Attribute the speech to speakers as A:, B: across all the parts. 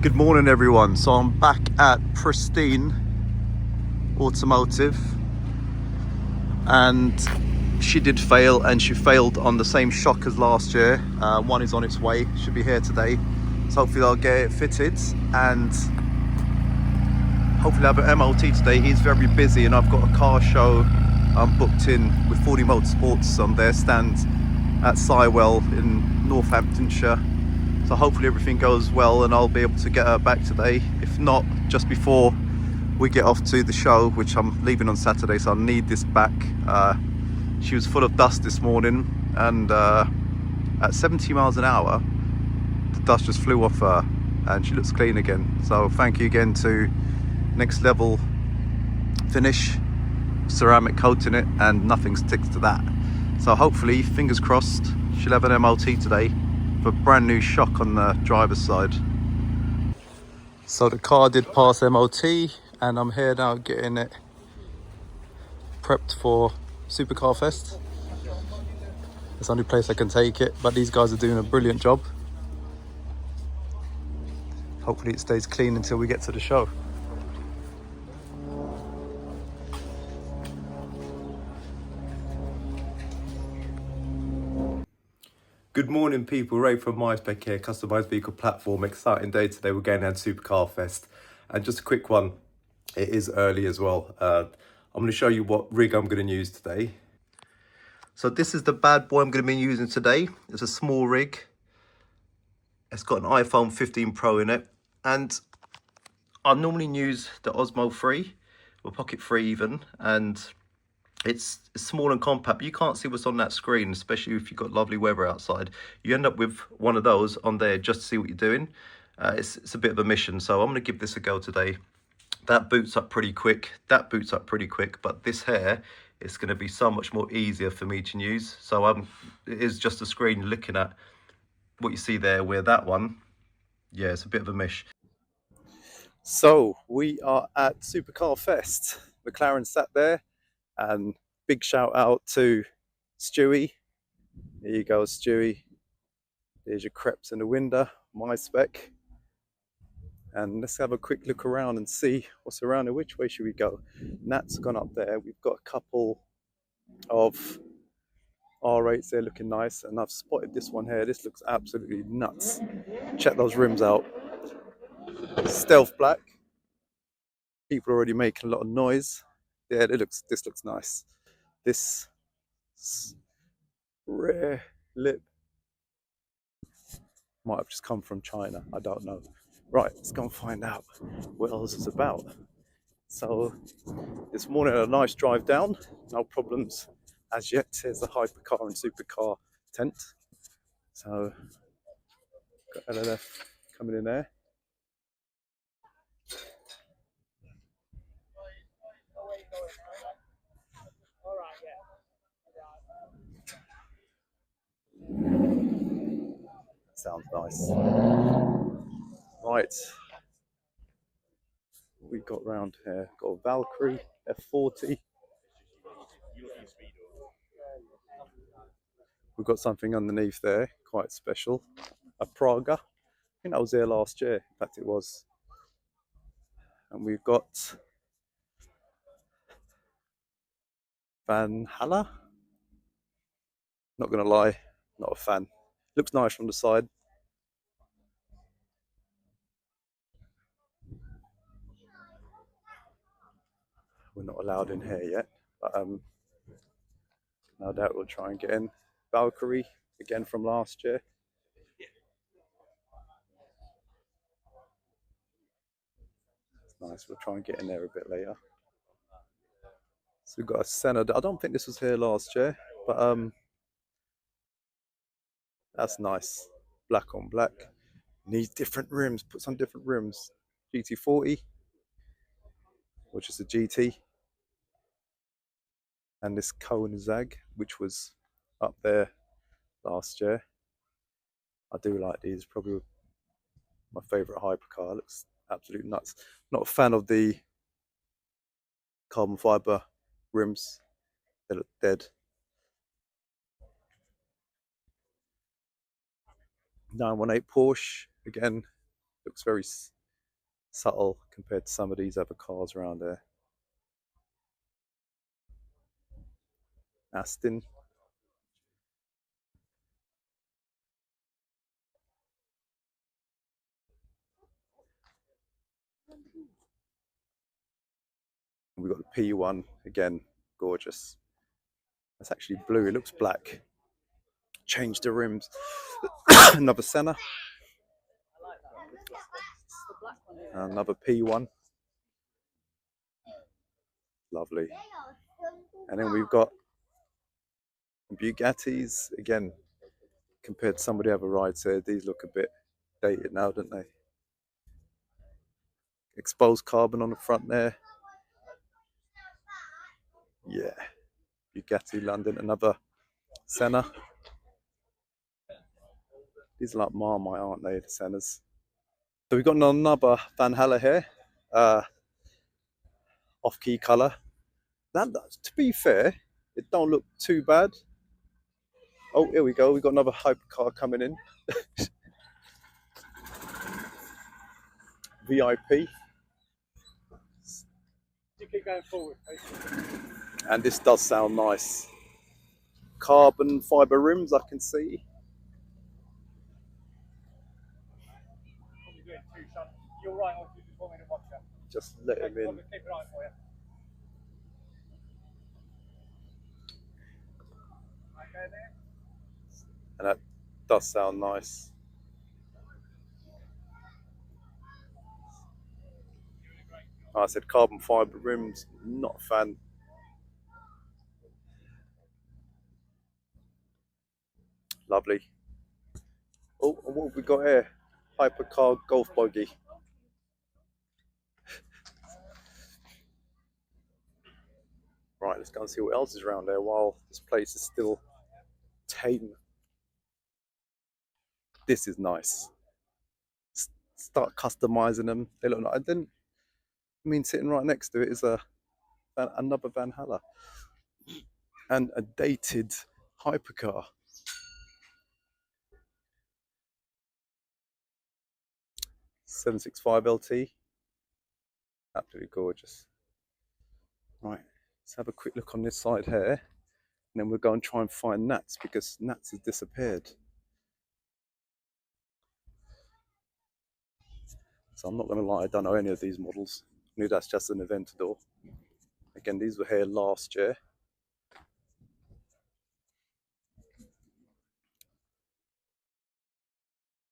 A: Good morning everyone. So I'm back at Pristine Automotive and she did fail, and she failed on the same shock as last year. One is on its way, should be here today. So hopefully I'll get it fitted and hopefully have an MOT today. He's very busy and I've got a car show booked in with 40 Motorsports on their stand at Sywell in Northamptonshire. So hopefully everything goes well and I'll be able to get her back today. If not, just before we get off to the show, which I'm leaving on Saturday, so I need this back. She was full of dust this morning, and at 70 miles an hour, the dust just flew off her and she looks clean again. So thank you again to Next Level Finish, ceramic coating it, and nothing sticks to that. So hopefully, fingers crossed, she'll have an MOT today for a brand new shock on the driver's side. So the car did pass MOT and I'm here now getting it prepped for Supercar Fest. It's the only place I can take it, but these guys are doing a brilliant job. Hopefully it stays clean until we get to the show. Good morning people, Ray from myspec here, customised vehicle platform. Exciting day today, we're going down to Supercar Fest. And just a quick one, it is early as well. I'm going to show you what rig I'm going to use today. So this is the bad boy I'm going to be using today. It's a small rig. It's got an iPhone 15 Pro in it. And I normally use the Osmo 3, or Pocket 3 even. And it's small and compact, but you can't see what's on that screen, especially if you've got lovely weather outside. You end up with one of those on there just to see what you're doing. It's a bit of a mission, so I'm going to give this a go today. That boots up pretty quick, that boots up pretty quick, but this here is going to be so much more easier for me to use. So it is just a screen looking at what you see there, where that one, yeah, it's a bit of a mish. So we are at Supercar Fest. McLaren sat there, and big shout out to Stewie. There you go, Stewie. There's your crepes in the window, myspec. And let's have a quick look around and see what's around here. Which way should we go? Nat's gone up there. We've got a couple of R8s there looking nice, and I've spotted this one here. This looks absolutely nuts. Check those rims out. Stealth black. People are already making a lot of noise. Yeah, this looks nice. This rare lip might have just come from China, I don't know. Right, let's go and find out what else is about. So this morning a nice drive down, no problems as yet. Here's the hypercar and supercar tent. So got LLF coming in there. Sounds nice. Right, we got round here. Got a Valkyrie F40. We've got something underneath there, quite special. A Praga. I think that was there last year. In fact, it was. And we've got Van Halla. Not gonna lie, not a fan. Looks nice from the side. We're not allowed in here yet, but no doubt we'll try and get in. Valkyrie, again from last year. It's nice, we'll try and get in there a bit later. So we've got a Senna. I don't think this was here last year, but that's nice. Black on black. Needs different rims, put some different rims. GT40, which is a GT. And this Koenigsegg, which was up there last year. I do like these, probably my favourite hypercar. Looks absolutely nuts. Not a fan of the carbon fibre rims, they look dead. 918 Porsche, again, looks very subtle compared to some of these other cars around there. Aston. We've got the P1 again, gorgeous. That's actually blue. It looks black. Change the rims. Another Senna. Another P1. Lovely. And then we've got Bugattis again. Compared to some of the other rides here, these look a bit dated now, don't they? Exposed carbon on the front there. Yeah. Bugatti London. Another Senna. These are like Marmite, aren't they, the Sennas? So we've got another Van Halle here. Off-key colour. That, to be fair, it don't look too bad. Oh, here we go. We've got another hypercar coming in. VIP. You keep going forward, and this does sound nice. Carbon fibre rims, I can see. You're right, or do you just want me to watch it? Just let him in. Keep an eye for you. And that does sound nice. I said carbon fibre rims, not a fan. Lovely. Oh, and what have we got here? Hypercar golf buggy. Right, let's go and see what else is around there while this place is still tame. This is nice. Start customizing them. They look like, I mean, sitting right next to it is another Van Halle and a dated hypercar. 765 LT. Absolutely gorgeous. Right, let's have a quick look on this side here, and then we'll go and try and find Nats because Nats has disappeared. So I'm not going to lie, I don't know any of these models. I knew that's just an Aventador. Again, these were here last year.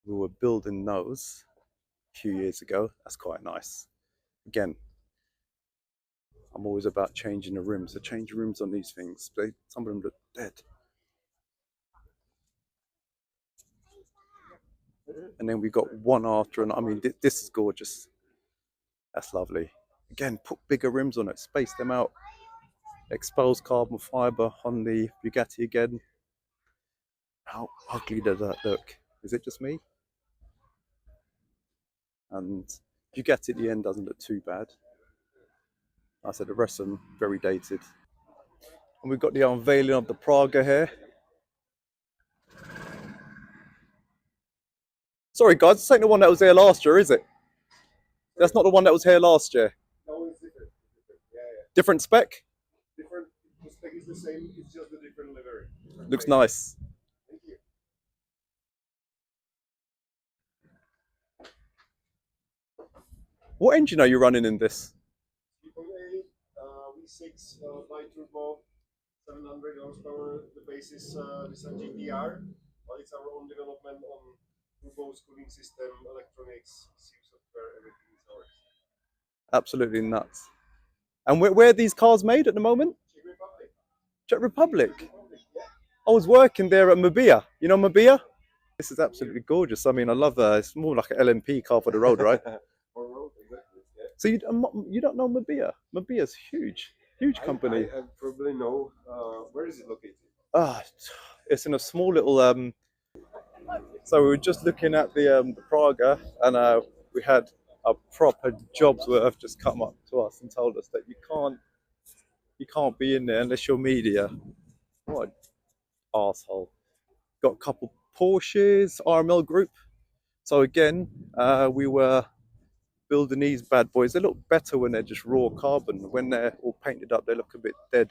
A: We were building those a few years ago. That's quite nice. Again, I'm always about changing the rims. So change rims on these things. Some of them look dead. And then we got one after, and I mean, this is gorgeous. That's lovely. Again, put bigger rims on it, space them out. Exposed carbon fibre on the Bugatti again. How ugly does that look? Is it just me? And Bugatti at the end doesn't look too bad. I said the rest of them very dated. And we've got the unveiling of the Praga here. Sorry guys, this ain't the one that was here last year, is it? That's not the one that was here last year.
B: No, it's different. Yeah.
A: Different spec?
B: Different. The spec is the same, it's just a different livery.
A: Looks nice.
B: Thank you.
A: What engine are you running in this?
B: 3.8, V6, bi-turbo, 700 horsepower. The base is a GTR, but it's our own development on turbo cooling system, electronics, SIM software, everything is ours.
A: Absolutely nuts. And where are these cars made at the moment?
B: Czech Republic.
A: Czech Republic.
B: Yeah.
A: I was working there at Mabia. You know Mabia? This is absolutely gorgeous. I mean, I love that. It's more like an LMP car for the road, right?
B: For road, exactly. Yeah.
A: So you don't know Mabia? Mabia's huge company.
B: I probably know. Where is it located?
A: It's in a small little. So we were just looking at the Praga, and we had a proper jobs worth just come up to us and told us that you can't be in there unless you're media. What an arsehole. Got a couple Porsches, RML Group. So again, we were building these bad boys. They look better when they're just raw carbon. When they're all painted up, they look a bit dead.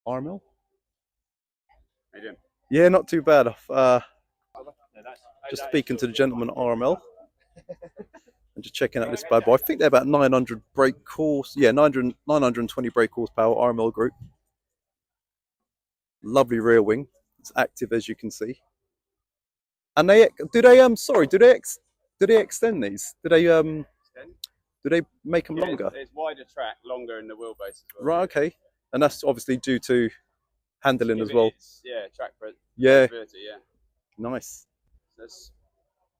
A: RML?
C: How you doing?
A: Yeah, not too bad. Just speaking to the gentleman at RML and just checking out this bad boy. I think they're about 900 brake horse. Yeah, 920 brake horsepower RML group. Lovely rear wing. It's active as you can see. And they do they extend these? Do they make them longer?
C: It's wider track, longer in the wheelbase as well.
A: Right, okay. And that's obviously due to handling as well.
C: Track
A: Yeah,
C: flexibility, yeah.
A: nice.
C: So this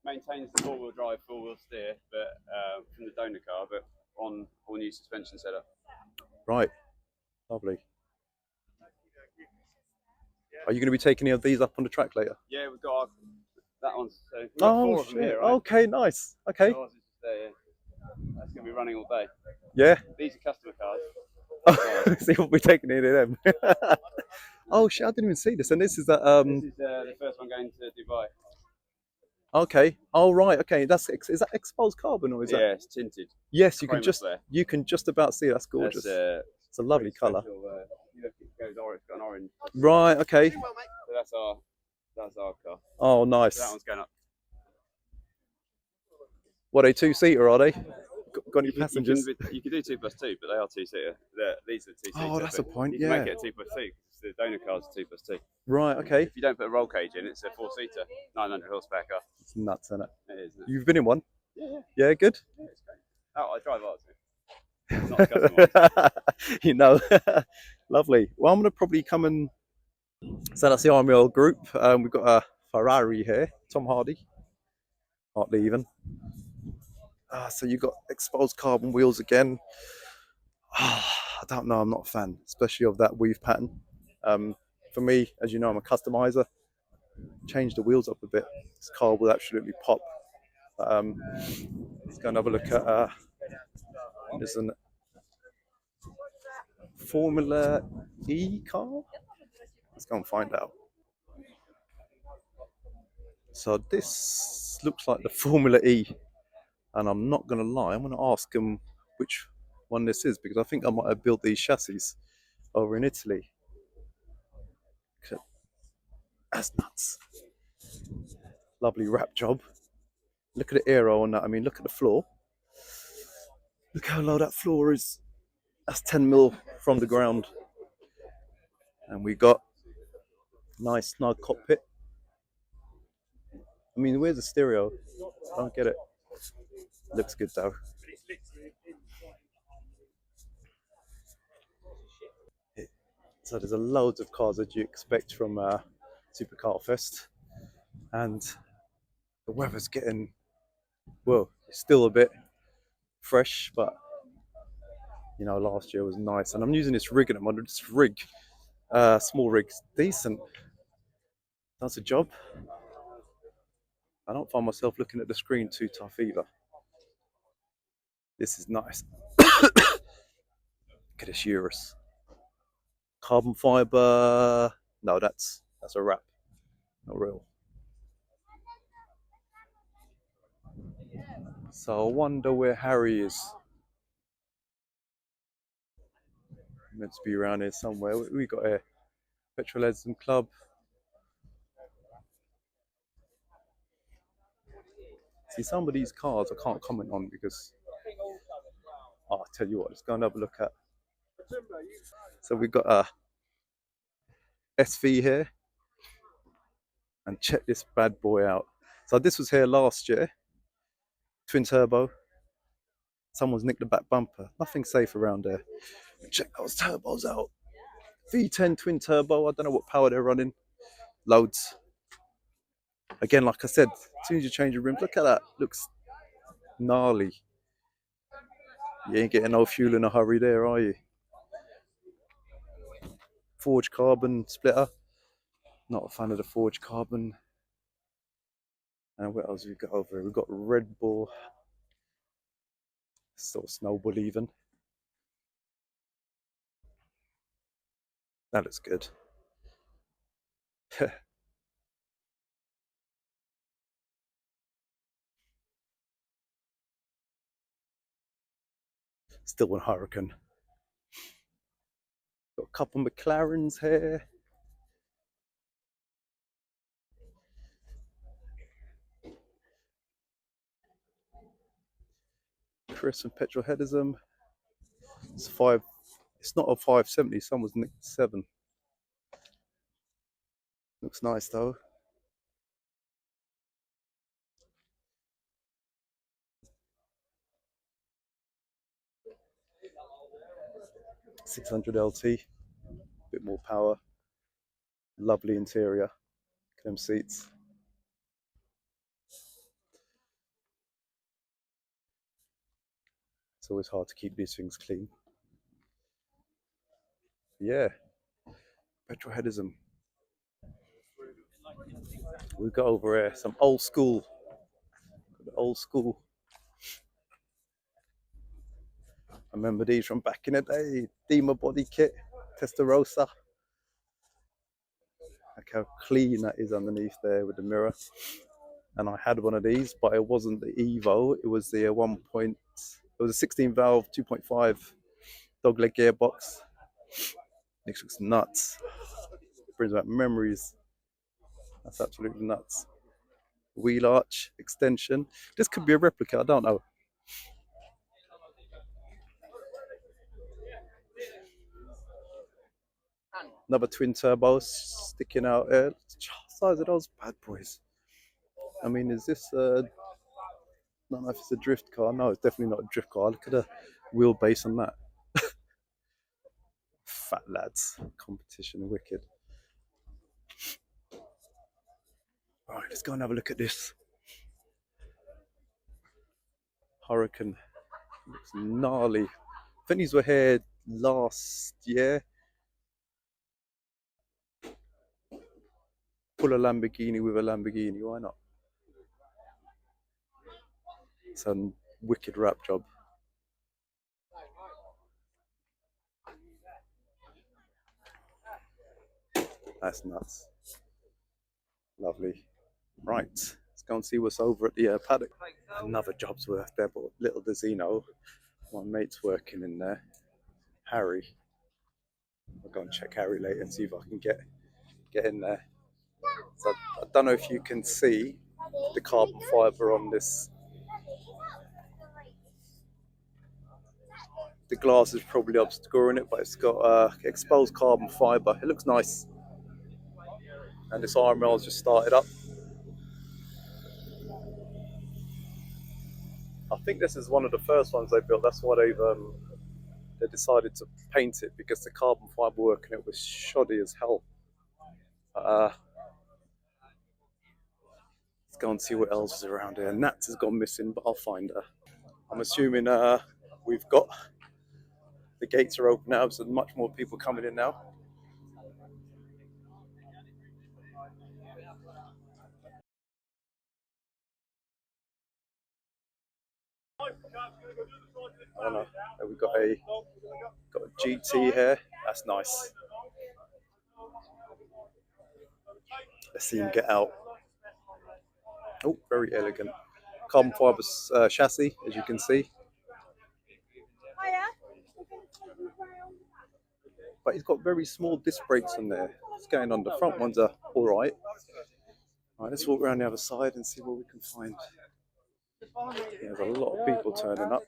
C: maintains the four-wheel drive, four-wheel steer, but from the donor car, but on all new suspension setup.
A: Right, lovely. Are you going to be taking any of these up on the track later?
C: Yeah, we've got that one. So we've got four of them here, right?
A: Okay, nice. Okay.
C: So ours is just there, yeah. That's going to be running all day.
A: Yeah.
C: These are customer cars.
A: See what we're taking any of them. Oh shit! I didn't even see this. And this is that.
C: This is the first one going to Dubai.
A: Okay. Oh right. Okay. Is that exposed carbon or is that?
C: Yeah, it's tinted.
A: Yes, you can just about see it. That's gorgeous. It's a lovely colour.
C: You look, it goes orange. It's got an orange.
A: Right. Okay.
C: So that's our car.
A: Oh, nice.
C: So that one's going up.
A: What, are they two-seater, are they? Got any passengers?
C: You can do 2+2, but they are two-seater. These are two-seater.
A: Oh, that's a point.
C: You can make it a 2+2 because the donor car's 2+2.
A: Right. Okay.
C: If you don't put a roll cage in, it's a four-seater, 900 horsepower car.
A: It's nuts, isn't it?
C: It is. Isn't it?
A: You've been in one?
C: Yeah.
A: Yeah. Good.
C: Yeah, it's great. Oh, I drive ours. Not a customer.
A: You know, lovely. Well, I'm gonna probably come and so that's the RML group. We've got a Ferrari here, Tom Hardy, hardly even. So you've got exposed carbon wheels again. I don't know. I'm not a fan, especially of that weave pattern. For me, as you know, I'm a customizer. Change the wheels up a bit. This car will absolutely pop. Let's go and have a look at. There's a Formula E car. Let's go and find out. So this looks like the Formula E, and I'm not going to lie. I'm going to ask them which one this is because I think I might have built these chassis over in Italy. That's nuts. Lovely wrap job. Look at the aero on that. I mean, look at the floor. Look how low that floor is. That's 10 mil from the ground. And we got nice snug cockpit. I mean, where's the stereo? I don't get it. Looks good though. So there's a loads of cars that you expect from Supercar Fest, and the weather's getting, well, it's still a bit fresh, but you know, last year was nice. And I'm using this rig at the moment. This rig, small rig's decent. Does a job. I don't find myself looking at the screen too tough either. This is nice. Look at this Urus. Carbon fiber. No, that's a wrap. Not real. So I wonder where Harry is. Meant to be around here somewhere. We got here. Petrolheads Club. See, some of these cars I can't comment on because I'll tell you what, let's go and have a look at. So we've got a SV here. And check this bad boy out. So this was here last year. Twin turbo. Someone's nicked the back bumper. Nothing safe around there. Check those turbos out. V10 twin turbo. I don't know what power they're running. Loads. Again, like I said, as soon as you change your rims, look at that. Looks gnarly. You ain't getting no fuel in a hurry there, are you? Forged carbon splitter. Not a fan of the forged carbon. And what else have we got over here? We've got Red Bull. Sort of Snowball even. That looks good. Still one Hurricane. Got a couple McLarens here. Chris and Petrol Headism. It's five. It's not a 570. Someone's nicked 7. Looks nice though. .600 LT. Bit more power. Lovely interior. Look at them seats. It's always hard to keep these things clean. Yeah. Petrol Headism. We've got over here some old school. Old school. I remember these from back in the day. Dima body kit. Testarossa. Look how clean that is underneath there with the mirror. And I had one of these, but it wasn't the Evo. It was the 1. It was a 16 valve 2.5 dogleg gearbox. This looks nuts. Brings back memories. That's absolutely nuts. Wheel arch extension. This could be a replica. I don't know. Another twin turbo sticking out there. Size of those bad boys. I mean, is this I don't know if it's a drift car. No, it's definitely not a drift car. Look at the wheelbase on that. Fat lads. Competition wicked. Alright, let's go and have a look at this. Hurricane. Looks gnarly. I think these were here last year. Pull a Lamborghini with a Lamborghini, why not? It's a wicked wrap job. That's nuts. Lovely. Right, let's go and see what's over at the paddock. Another job's worth there, but little does he know, my mate's working in there. Harry. I'll go and check Harry later and see if I can get in there. So I don't know if you can see the carbon fibre on this. The glass is probably obscuring it, but it's got exposed carbon fibre. It looks nice. And this iron rail's just started up. I think this is one of the first ones they built. That's why they decided to paint it, because the carbon fibre work in it was shoddy as hell. Let's go and see what else is around here. Nats has gone missing, but I'll find her. I'm assuming we've got the gates are open now, so much more people coming in now. I don't know. We've got a GT here. That's nice. Let's see him get out. Oh, very elegant. Carbon fibre chassis, as you can see. But he's got very small disc brakes on there. What's going on? The front ones are all right. All right, let's walk around the other side and see what we can find. There's a lot of people turning up,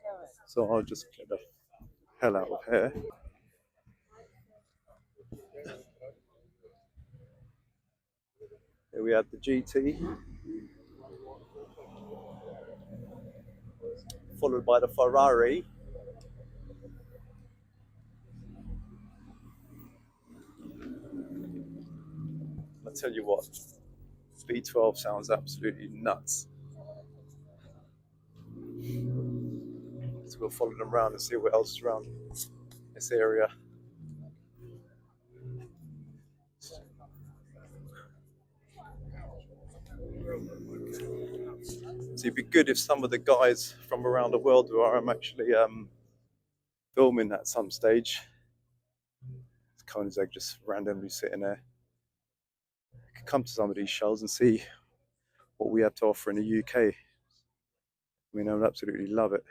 A: so I'll just get the hell out of here. Here we have the GT, followed by the Ferrari. I tell you what, V12 sounds absolutely nuts. So we'll follow them around and see what else is around this area. So it'd be good if some of the guys from around the world who are actually filming at some stage. It's Koenigsegg just randomly sitting there. come to some of these shows and see what we have to offer in the UK. I mean, I would absolutely love it.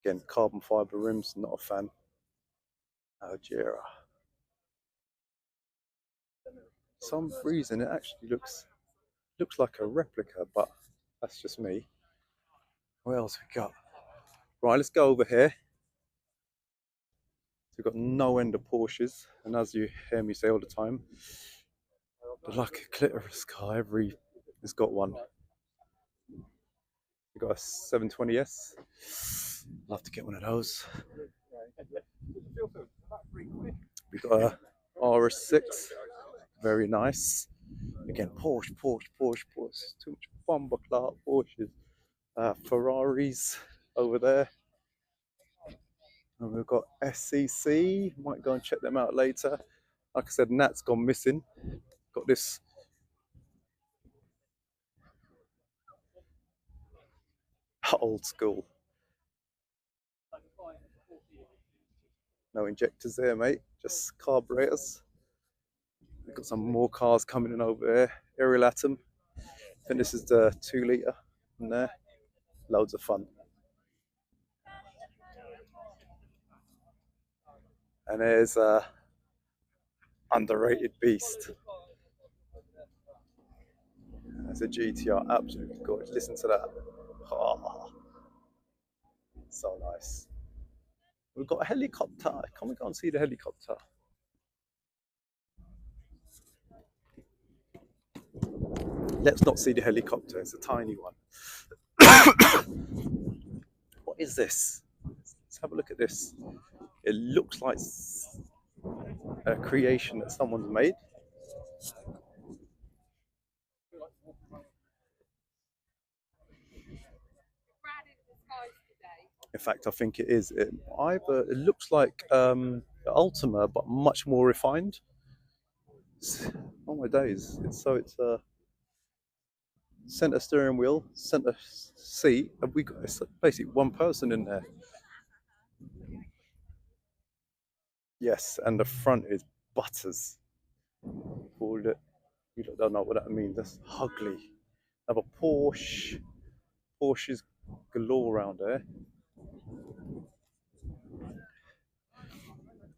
A: Again, carbon fiber rims, not a fan. Algera. For some reason it actually looks like a replica, but that's just me. What else we got? Right, let's go over here. So we've got no end of Porsches, and as you hear me say all the time, the lucky clitoris car, every has got one. We've got a 720S. Love to get one of those. We've got a RS6, very nice. Again, Porsche. Too much bomber clock Porsches. Ferraris over there. And we've got SCC. Might go and check them out later. Like I said, Nat's gone missing. Got this old school. No injectors there, mate. Just carburetors. We've got some more cars coming in over there. Aerial Atom. I think this is the 2 litre in there. Loads of fun. And there's a underrated beast. That's a GTR, absolutely gorgeous. Listen to that. Oh, so nice. We've got a helicopter. Can we go and see the helicopter? Let's not see the helicopter. It's a tiny one. What is this? Let's have a look at this. It looks like a creation that someone's made. In fact, I think it is. It looks like Ultima, but much more refined. Oh my days! It's a center steering wheel, center seat, and we got basically one person in there. Yes, and the front is butters. Called it. You don't know what that means. That's ugly. Have a Porsche. Porsches galore around there.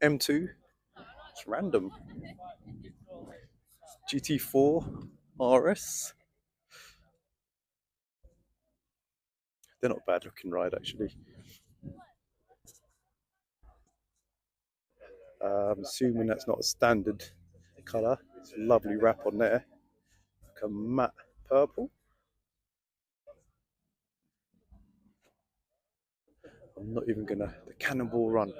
A: M2. It's random. GT4 RS. They're not bad looking ride actually. I'm assuming that's not a standard colour. It's a lovely wrap on there. Like a matte purple. I'm not even gonna. The Cannonball Run.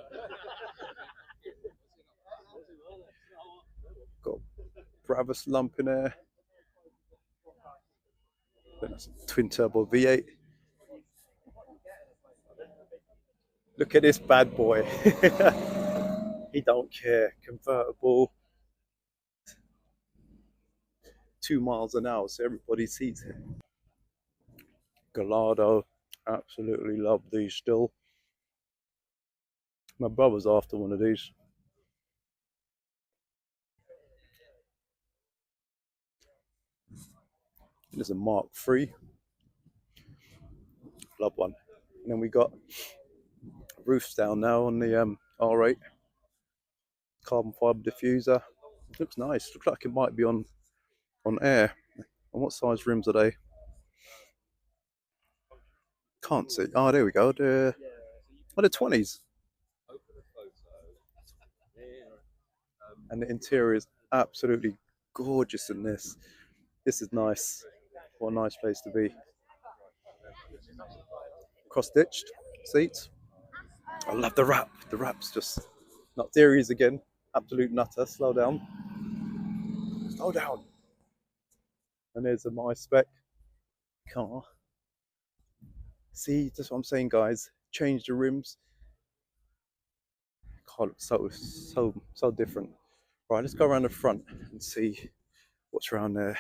A: Got Bravos lump in there. Then that's a twin turbo V8. Look at this bad boy. He don't care. Convertible. 2 miles an hour, so everybody sees it. Gallardo. Absolutely love these still. My brother's after one of these. There's a Mark III. Love one. And then we got roofs down now on the R8. Carbon fibre diffuser. It looks nice. Looks like it might be on air. And what size rims are they? Can't see. Oh, there we go. They're 20s. And the interior is absolutely gorgeous in this. This is nice. What a nice place to be. Cross-stitched seats. I love the wrap. The wrap's just not theories again. Absolute nutter. Slow down. Slow down. And there's a myspec car. See, that's what I'm saying, guys. Change the rims. Car looks so different. Right, let's go around the front and see what's around there.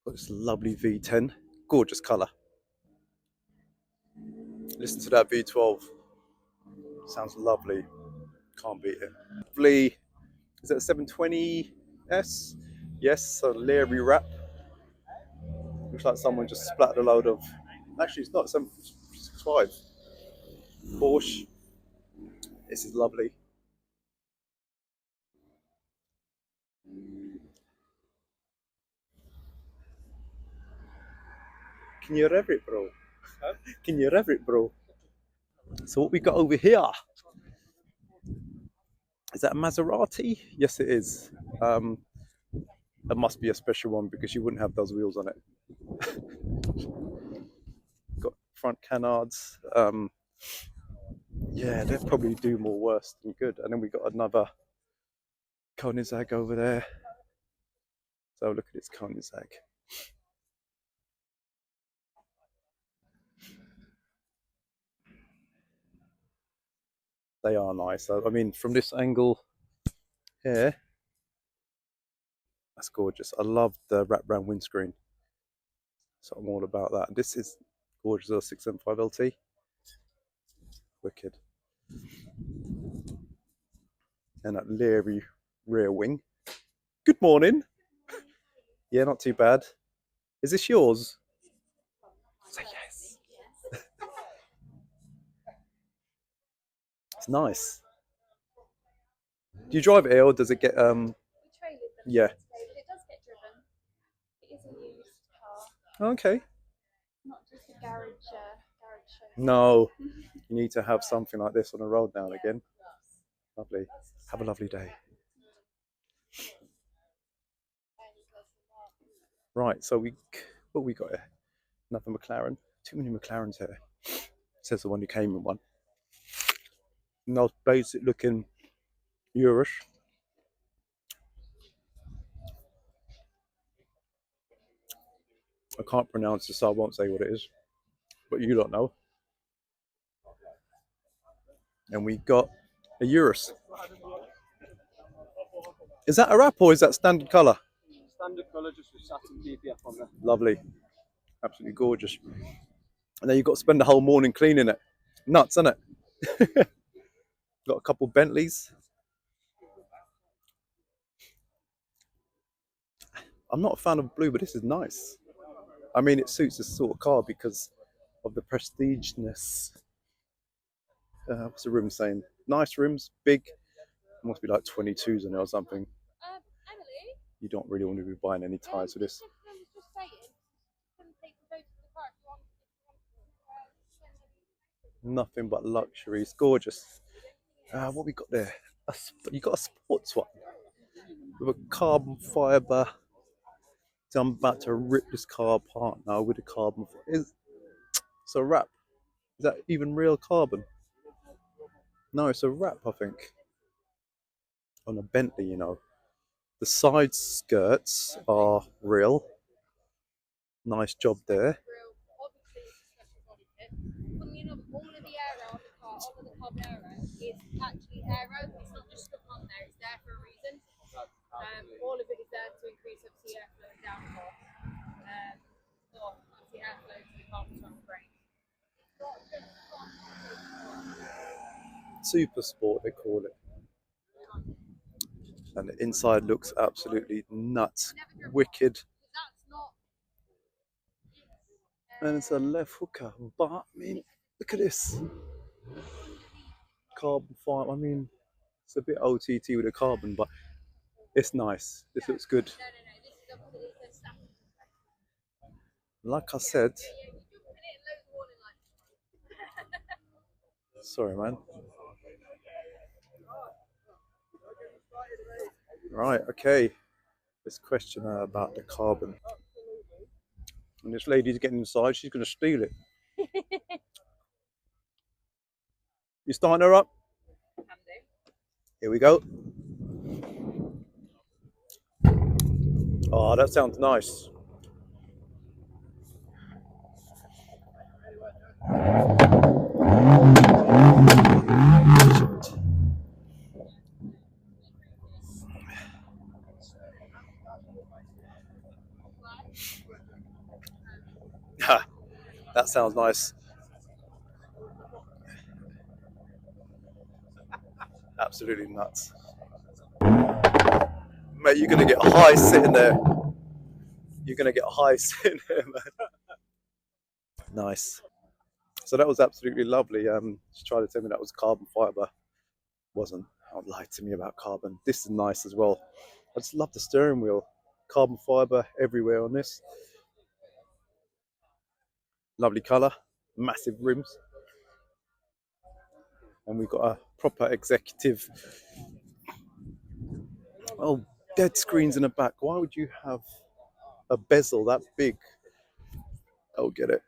A: Got this lovely V10. Gorgeous colour. Listen to that V12. Sounds lovely. Can't beat it. Lovely. Is that a 720S? Yes, a Leary wrap. Looks like someone just splattered a load of. Actually, it's not 765. Porsche. This is lovely. Can you rev it, bro? Huh? Can you rev it, bro? So what we got over here? Is that a Maserati? Yes, it is. That must be a special one because you wouldn't have those wheels on it. Got front canards. Yeah, they'll probably do more worse than good. And then we got another Koenigsegg over there. So look at this Koenigsegg. They are nice. I mean, from this angle here, that's gorgeous. I love the wraparound windscreen. So I'm all about that. This is gorgeous. A 675 LT. Wicked. And that Leary rear wing. Good morning. Yeah, not too bad. Is this yours? Say yes. It's nice. Do you drive it here or does it get
D: We traded them
A: yeah.
D: today, but it does get driven. It is a used car,
A: Okay.
D: not just a garage show.
A: No. You need to have something like this on the road now and again. Lovely. Have a lovely day. Right, so what we got here? Another McLaren. Too many McLarens here. Says the one who came in one. Nice basic looking Urus. I can't pronounce this, so I won't say what it is. But you don't know. And we got a Urus. Is that a wrap or is that standard colour?
C: Standard colour, just with satin DPF on there.
A: Lovely. Absolutely gorgeous. And then you've got to spend the whole morning cleaning it. Nuts, isn't it? Got a couple Bentleys. I'm not a fan of blue, but this is nice. I mean, it suits this sort of car because of the prestigeness. What's the rim saying? Nice rims, big. Must be like 22s in it or something.
D: Emily?
A: You don't really want to be buying any tyres for this.
D: Just saying, couldn't take the boat to the car if you wanted.
A: Nothing but luxury. It's gorgeous. What we got there? You got a sports one with a carbon fibre. So I'm about to rip this car apart now with a carbon. It's a wrap. Is that even real carbon? No, it's a wrap, I think. On a Bentley, you know. The side skirts are real. Nice job there.
D: Funnily enough, all of the aero on the car, all of the carbon aero is actually aero. It's not just stuck on there, it's there for a reason. All of it is there to increase obviously airflow and downforce. Or obviously airflow to the carbon from the brain.
A: Super sport, they call it. And the inside looks absolutely nuts. Wicked. And it's a left hooker. But I mean, look at this. Carbon fibre. I mean, it's a bit OTT with the carbon, but it's nice. This looks good. Like I said, sorry, man. Right, okay. Let's question her about the carbon. And this lady's getting inside, she's going to steal it. You starting her up? Here we go. Oh, that sounds nice. That sounds nice. Absolutely nuts. Mate, you're gonna get high sitting there. You're gonna get high sitting there, man. Nice. So that was absolutely lovely. She tried to tell me that was carbon fiber. Wasn't. Don't lie to me about carbon. This is nice as well. I just love the steering wheel. Carbon fiber everywhere on this. Lovely colour. Massive rims. And we've got a proper executive. Oh, dead screens in the back. Why would you have a bezel that big? Oh, get it.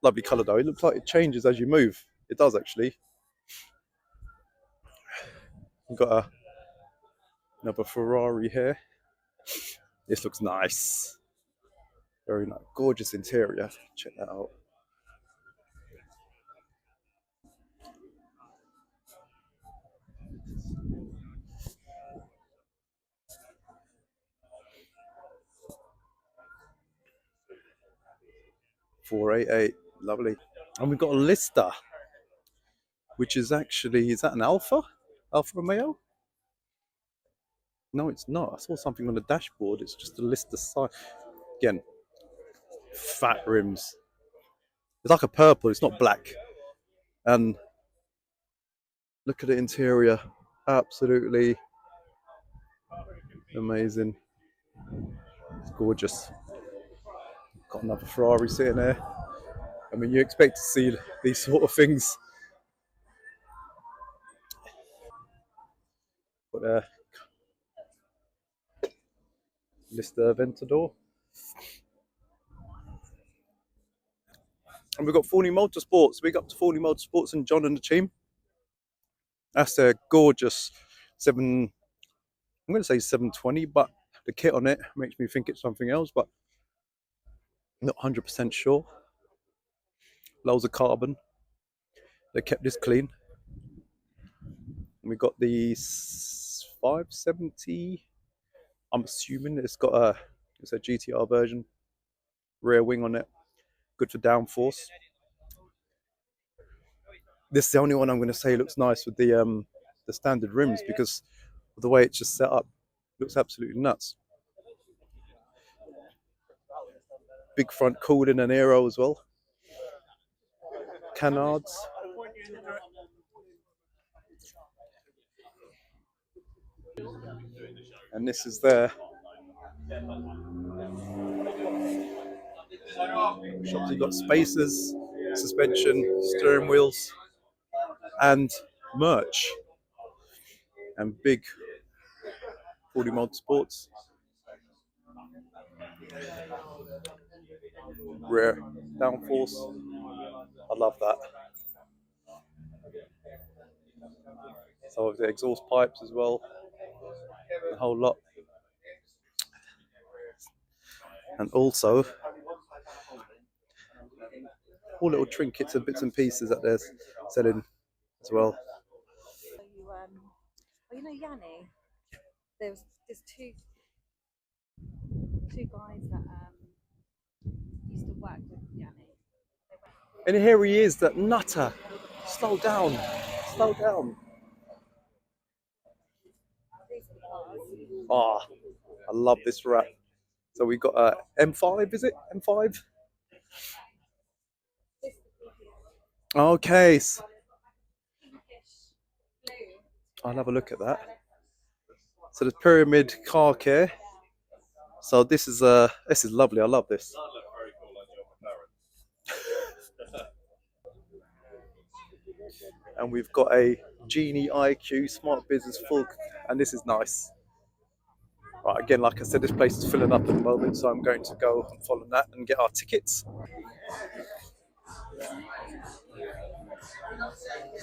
A: Lovely colour though. It looks like it changes as you move. It does actually. We've got another Ferrari here. This looks nice. Very nice. Gorgeous interior. Check that out. $488. Lovely. And we've got a Lister, which is actually, is that an Alfa? Alfa Romeo? No, it's not. I saw something on the dashboard. It's just a Lister sign. Again, fat rims. It's like a purple. It's not black. And look at the interior. Absolutely amazing. It's gorgeous. Got another Ferrari sitting there. I mean, you expect to see these sort of things. Got a Lister Aventador. And we've got Forney Motorsports. Big up to Forney Motorsports and John and the team. That's a gorgeous 7. I'm going to say 720, but the kit on it makes me think it's something else, but I'm not 100% sure. Loads of carbon. They kept this clean. And we got the 570. I'm assuming it's a GTR version. Rear wing on it. Good for downforce. This is the only one I'm going to say looks nice with the standard rims because of the way it's just set up. Looks absolutely nuts. Big front cooling and aero as well. Canards. And this is their shops. You've got spacers, suspension, steering wheels, and merch. And big 40 mod sports. Rear downforce. I love that. So of the exhaust pipes as well. The whole lot. And also all little trinkets and bits and pieces that they're selling as well.
E: You know Yanni? There's two guys that used to work with Yanni.
A: And here he is, that nutter. Slow down. Slow down. Ah, I love this wrap. So we've got a M5, is it? M5? Okay. I'll have a look at that. So the pyramid car care. So this is lovely. I love this. And we've got a Genie IQ Smart Business Full, and this is nice. Right, again, like I said, this place is filling up at the moment, so I'm going to go and follow that and get our tickets.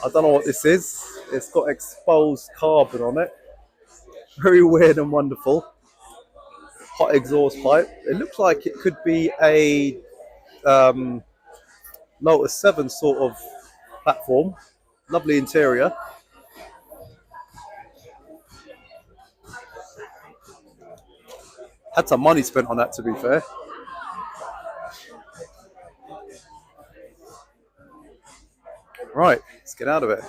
A: I don't know what this is. It's got exposed carbon on it. Very weird and wonderful. Hot exhaust pipe. It looks like it could be a Lotus 7 sort of platform. Lovely interior. Had some money spent on that, to be fair. Right, let's get out of it.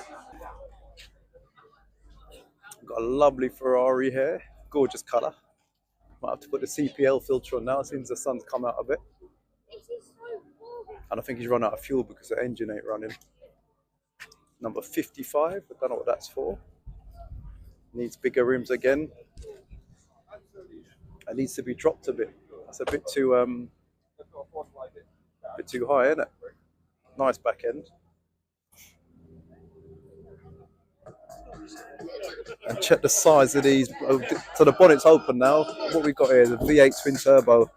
A: got a lovely Ferrari here, gorgeous colour. Might have to put the CPL filter on now, as soon as the sun's come out of it. And I think he's run out of fuel because the engine ain't running. Number 55, I don't know what that's for. Needs bigger rims again. It needs to be dropped a bit. That's a bit too high, isn't it? Nice back end. And check the size of these. So the bonnet's open now. What we've got here is a V8 twin turbo.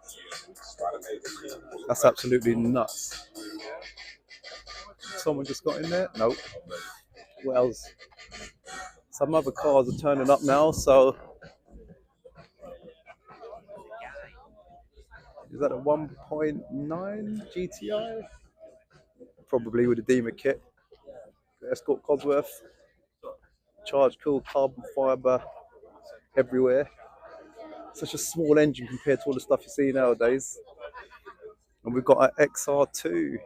A: That's absolutely nuts. Someone just got in there? Nope. What else? Some other cars are turning up now, so is that a 1.9 GTI? Probably with a Dema kit. Escort Cosworth. Charge cool, carbon fibre everywhere. Such a small engine compared to all the stuff you see nowadays. And we've got an XR2.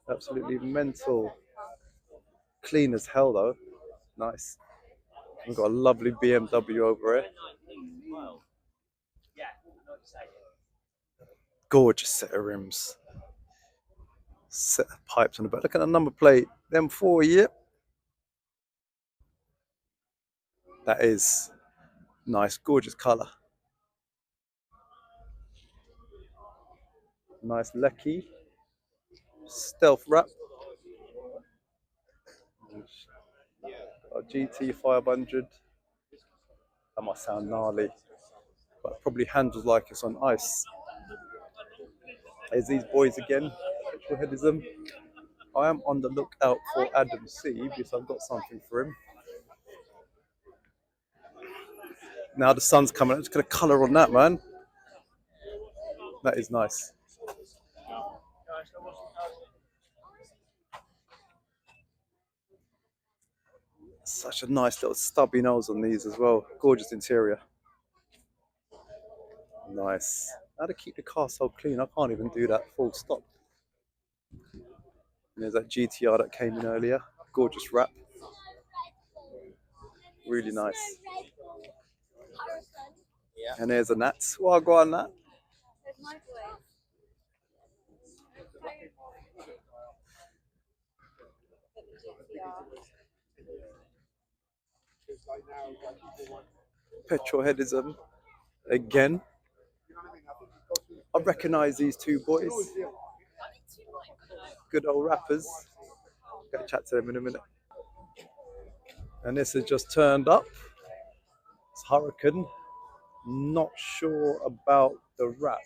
A: Absolutely mental. Clean as hell though. Nice. We've got a lovely BMW over here. Gorgeous set of rims. Set of pipes on the back. Look at the number plate. M4, yep. That is nice, gorgeous colour. Nice lecky. Stealth wrap. A GT 500. That must sound gnarly, but it probably handles like it's on ice. There's these boys again. Petrolheadism. I am on the lookout for Adam C because I've got something for him. Now the sun's coming. I'm just gonna colour on that, man. That is nice. Such a nice little stubby nose on these as well. Gorgeous interior. Nice. How to keep the car so clean? I can't even do that full stop. And there's that GTR that came in earlier. Gorgeous wrap. Really nice. And there's a Nats. Well, go on, Nat. Petrolheadism again. I recognise these two boys. Good old rappers. Gonna chat to them in a minute. And this has just turned up. It's Hurricane. Not sure about the wrap,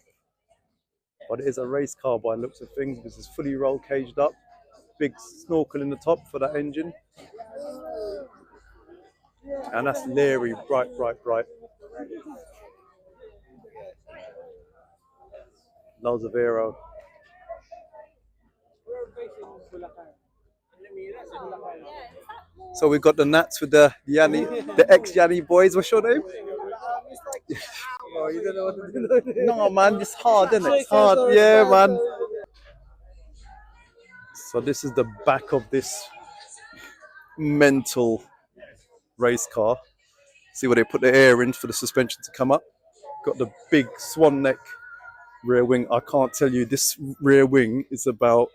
A: but it is a race car by the looks of things. This is fully roll caged up. Big snorkel in the top for that engine. And that's Leary, bright. Loads of aero. So we've got the Nats with the Yanni, the ex-Yanni boys. What's your name? No, man, it's hard, isn't it? It's hard, yeah, man. So this is the back of this mental race car. See where they put the air in for the suspension to come up. Got the big swan neck rear wing. I can't tell you, this rear wing is about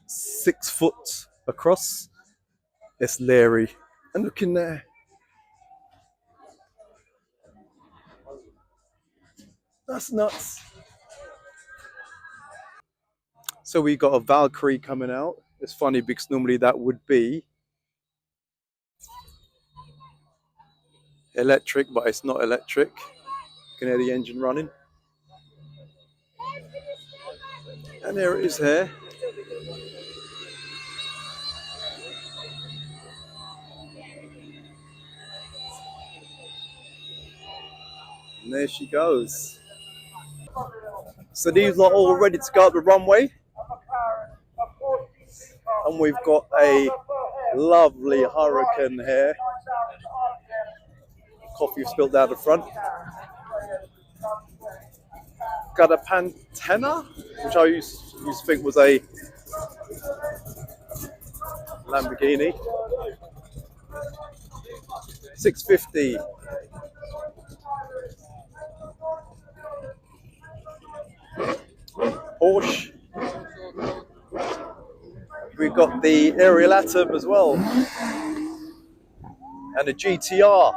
A: 6 foot across. It's Leary. And look in there. That's nuts. So we got a Valkyrie coming out. It's funny because normally that would be electric, but it's not electric. You can hear the engine running. And there it is here. And there she goes. So these are all ready to go up the runway. And we've got a lovely Hurricane here. Coffee spilled down the front. Got a Pantena, which I used to think was a Lamborghini. 650. Porsche. We've got the Aerial Atom as well, and a GTR.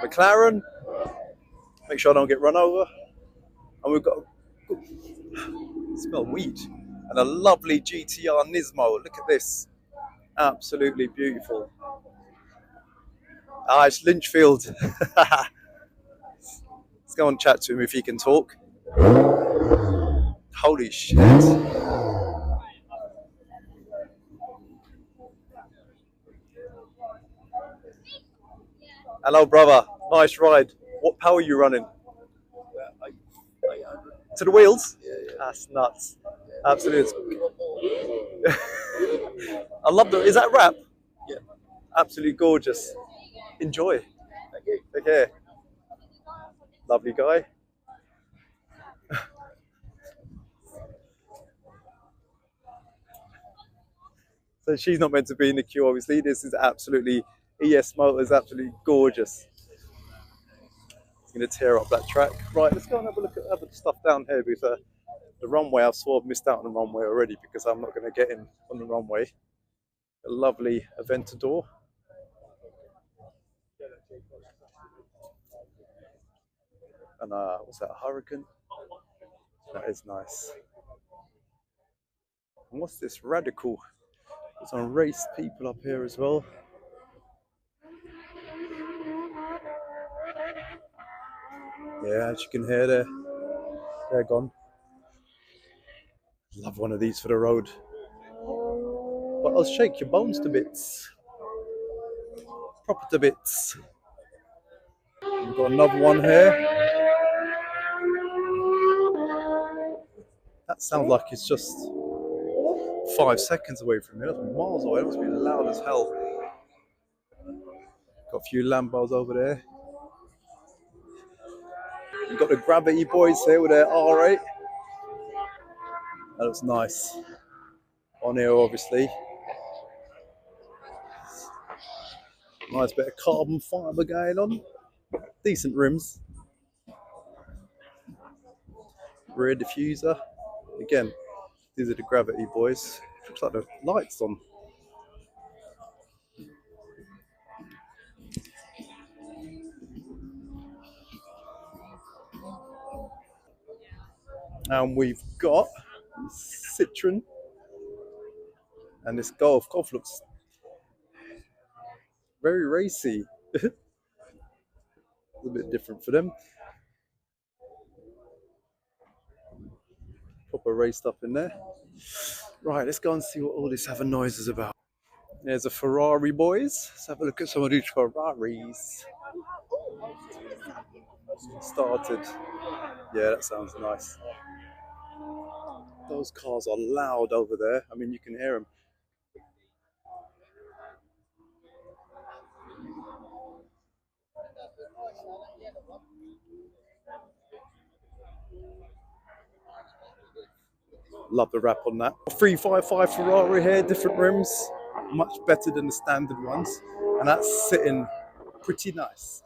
A: McLaren. Make sure I don't get run over. And we've got smell weed and a lovely GTR Nismo. Look at this, absolutely beautiful. Ah, it's Lynchfield. Let's go and chat to him if he can talk. Holy shit. Hello, brother. Nice ride. What power are you running? To the wheels? Yeah. That's nuts. Absolutely. I love the. Is that rap? Yeah. Absolutely gorgeous. Enjoy. Take care. Lovely guy. So she's not meant to be in the queue, obviously. This is absolutely ES Motors, absolutely gorgeous. It's going to tear up that track. Right, let's go and have a look at other stuff down here with the runway. I've sort of missed out on the runway already because I'm not going to get in on the runway. A lovely Aventador. And what's that, a Hurricane? That is nice. And what's this, Radical? There's some race people up here as well. Yeah, as you can hear there, they're gone. Love one of these for the road. But I'll shake your bones to bits. Proper to bits. We've got another one here. That sounds like it's just 5 seconds away from me. That's miles away. It must be loud as hell. Got a few Lambos over there. We've got the Gravity boys here with their R8. That looks nice. On here, obviously. Nice bit of carbon fibre going on. Decent rims. Rear diffuser. Again, these are the Gravity boys. Looks like the lights on. And we've got Citroen. And this Golf. Golf looks very racy. A bit different for them. Proper race stuff in there. Right, let's go and see what all this having noise is about. There's a Ferrari, boys. Let's have a look at some of these Ferraris. Started. Yeah, that sounds nice. Those cars are loud over there. I mean, you can hear them. Love the wrap on that. 355 Ferrari here, different rims, much better than the standard ones, and that's sitting pretty nice.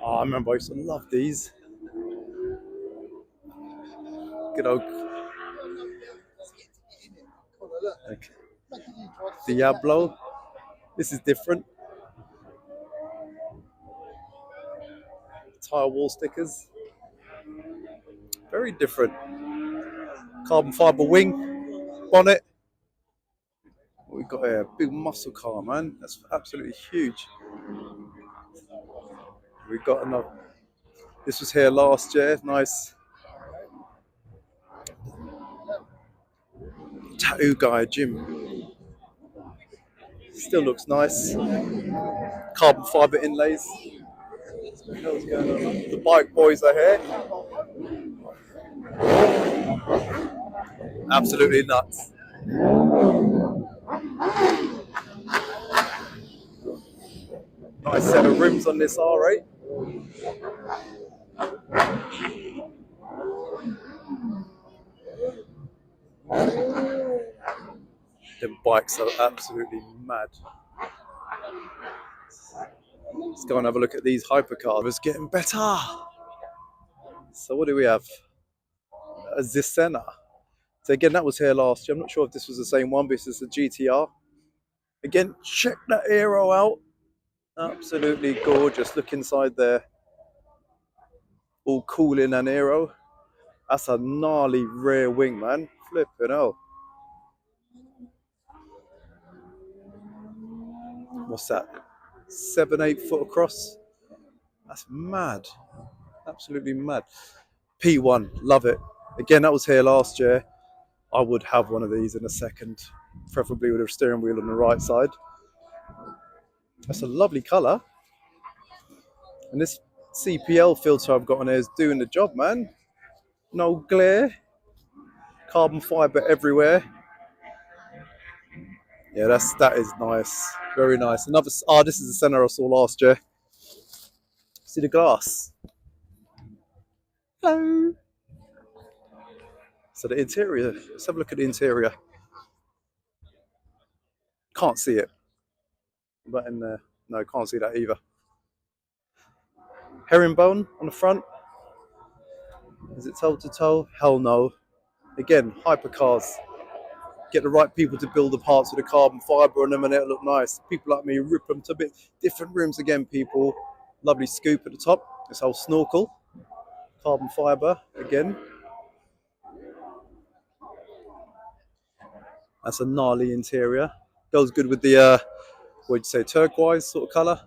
A: Oh, I remember I used to love these. Good old Diablo. This is different. Tire wall stickers. Very different. Carbon fibre wing, bonnet. We've got a big muscle car, man. That's absolutely huge. We've got another. This was here last year. Nice tattoo guy, Jim. Still looks nice. Carbon fibre inlays. What the hell's going on? The bike boys are here. Absolutely nuts. Nice set of rims on this R8. Them bikes are absolutely mad. Let's go and have a look at these hypercars. It's getting better. So what do we have? A Zisena. So again, that was here last year. I'm not sure if this was the same one, but this is a GTR. Again, check that aero out. Absolutely gorgeous. Look inside there. All cool in an aero. That's a gnarly rear wing, man. Flipping hell. What's that? 7-8 foot across. That's mad. Absolutely mad. P1, love it. Again, that was here last year. I would have one of these in a second, preferably with a steering wheel on the right side. That's a lovely colour. And this CPL filter I've got on here is doing the job, man. No glare. Carbon fibre everywhere. Yeah, that is nice. Very nice. Another. This is the Senna I saw last year. See the glass. Hello. So the interior. Let's have a look at the interior. Can't see it. But in there, no, can't see that either. Herringbone on the front. Is it toe to toe? Hell no. Again, hypercars. Get the right people to build the parts with the carbon fibre on them and it'll look nice. People like me rip them to bit different rims again, people. Lovely scoop at the top. This whole snorkel. Carbon fibre again. That's a gnarly interior. Goes good with the, what'd you say, turquoise sort of colour.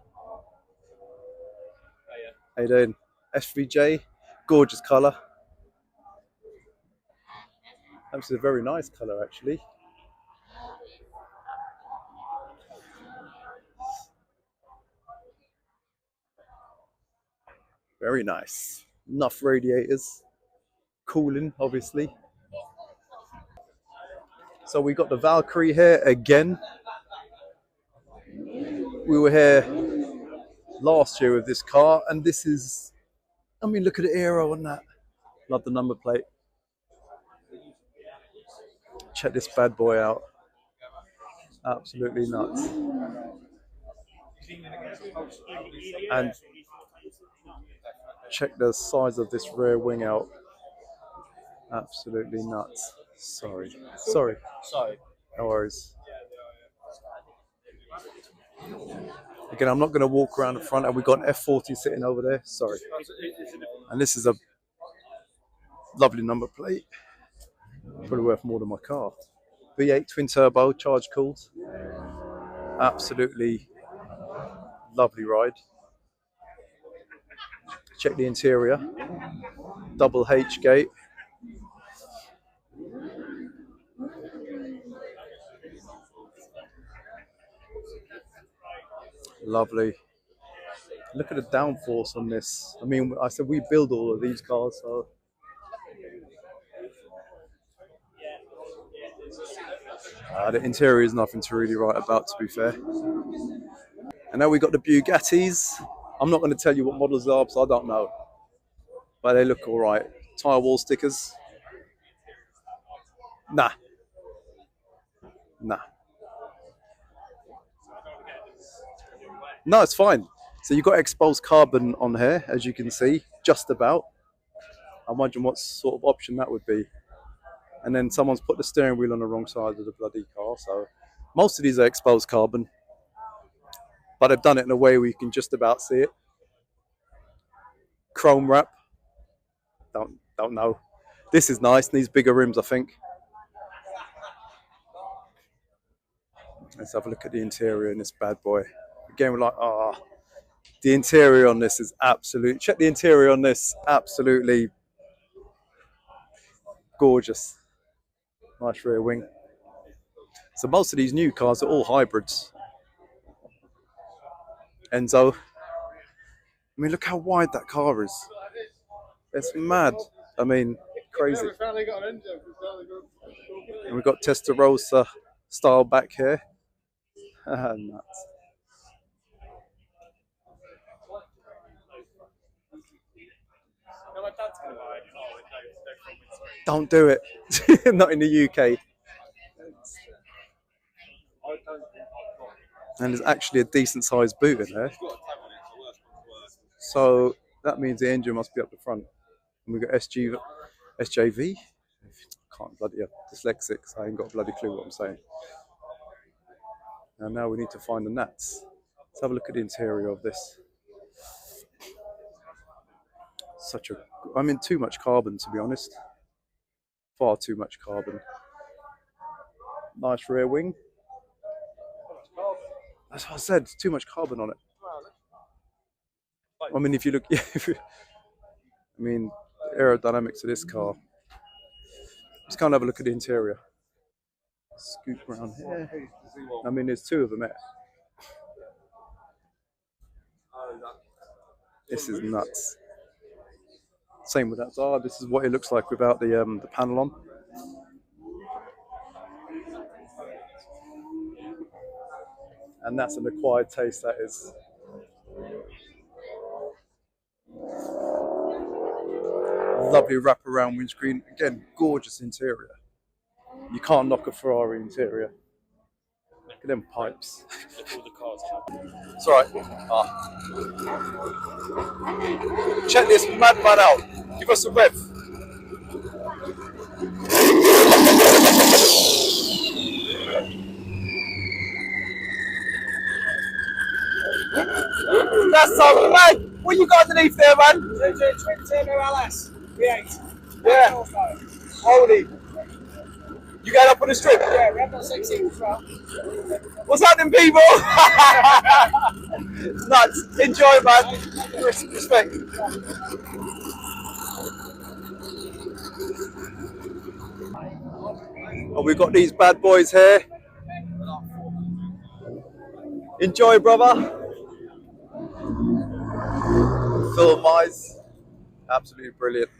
A: How you doing? SVJ. Gorgeous colour. That's a very nice colour actually. Very nice. Enough radiators. Cooling, obviously. So we got the Valkyrie here again. We were here last year with this car, and this is, I mean, look at the aero on that. Love the number plate. Check this bad boy out. Absolutely nuts. And check the size of this rear wing out. Absolutely nuts. Sorry. No worries. Again, I'm not going to walk around the front, and we've got an F40 sitting over there. Sorry. And this is a lovely number plate. Probably worth more than my car. V8 twin turbo, charge cooled. Absolutely lovely ride. Check the interior. Double H gate. Lovely. Look at the downforce on this. I mean, I said we build all of these cars, so. The interior is nothing to really write about, to be fair. And now we got the Bugattis. I'm not going to tell you what models they are because I don't know. But they look all right. Tyre wall stickers. Nah. No, it's fine. So you've got exposed carbon on here, as you can see, just about. I'm wondering what sort of option that would be. And then someone's put the steering wheel on the wrong side of the bloody car. So most of these are exposed carbon, but they've done it in a way where you can just about see it. Chrome wrap. Don't know. This is nice. Needs bigger rims, I think. Let's have a look at the interior in this bad boy. Again, we're like, the interior on this is absolute. Check the interior on this. Absolutely gorgeous. Nice rear wing. So most of these new cars are all hybrids. Enzo. I mean, look how wide that car is. It's mad. I mean, crazy. And we've got Testarossa style back here. Nuts. Don't do it. Not in the UK. And there's actually a decent sized boot in there. So that means the engine must be up the front. And we've got SJV. Can't bloody dyslexic, so I ain't got a bloody clue what I'm saying. And now we need to find the nuts. Let's have a look at the interior of this. Too much carbon, to be honest. Far too much carbon. Nice rear wing. That's what I said, too much carbon on it. I mean, if you look, the aerodynamics of this car. Let's kind of have a look at the interior. Scoop around here. I mean, there's two of them there. This is nuts. Same with that Zara. This is what it looks like without the panel on. And that's an acquired taste, that is. Lovely wraparound windscreen. Again, gorgeous interior. You can't knock a Ferrari interior. Look at them pipes. It's alright. Check this madman out. Give us a rev. That's so mad. What you got underneath there, man?
F: Twin turbo LS V8.
A: Yeah. Holy. You going up on the strip?
F: Yeah, we have got 16 as well.
A: What's happening, people? Nuts. Enjoy, man. Respect. Oh, we've got these bad boys here. Enjoy, brother. Film eyes. Absolutely brilliant.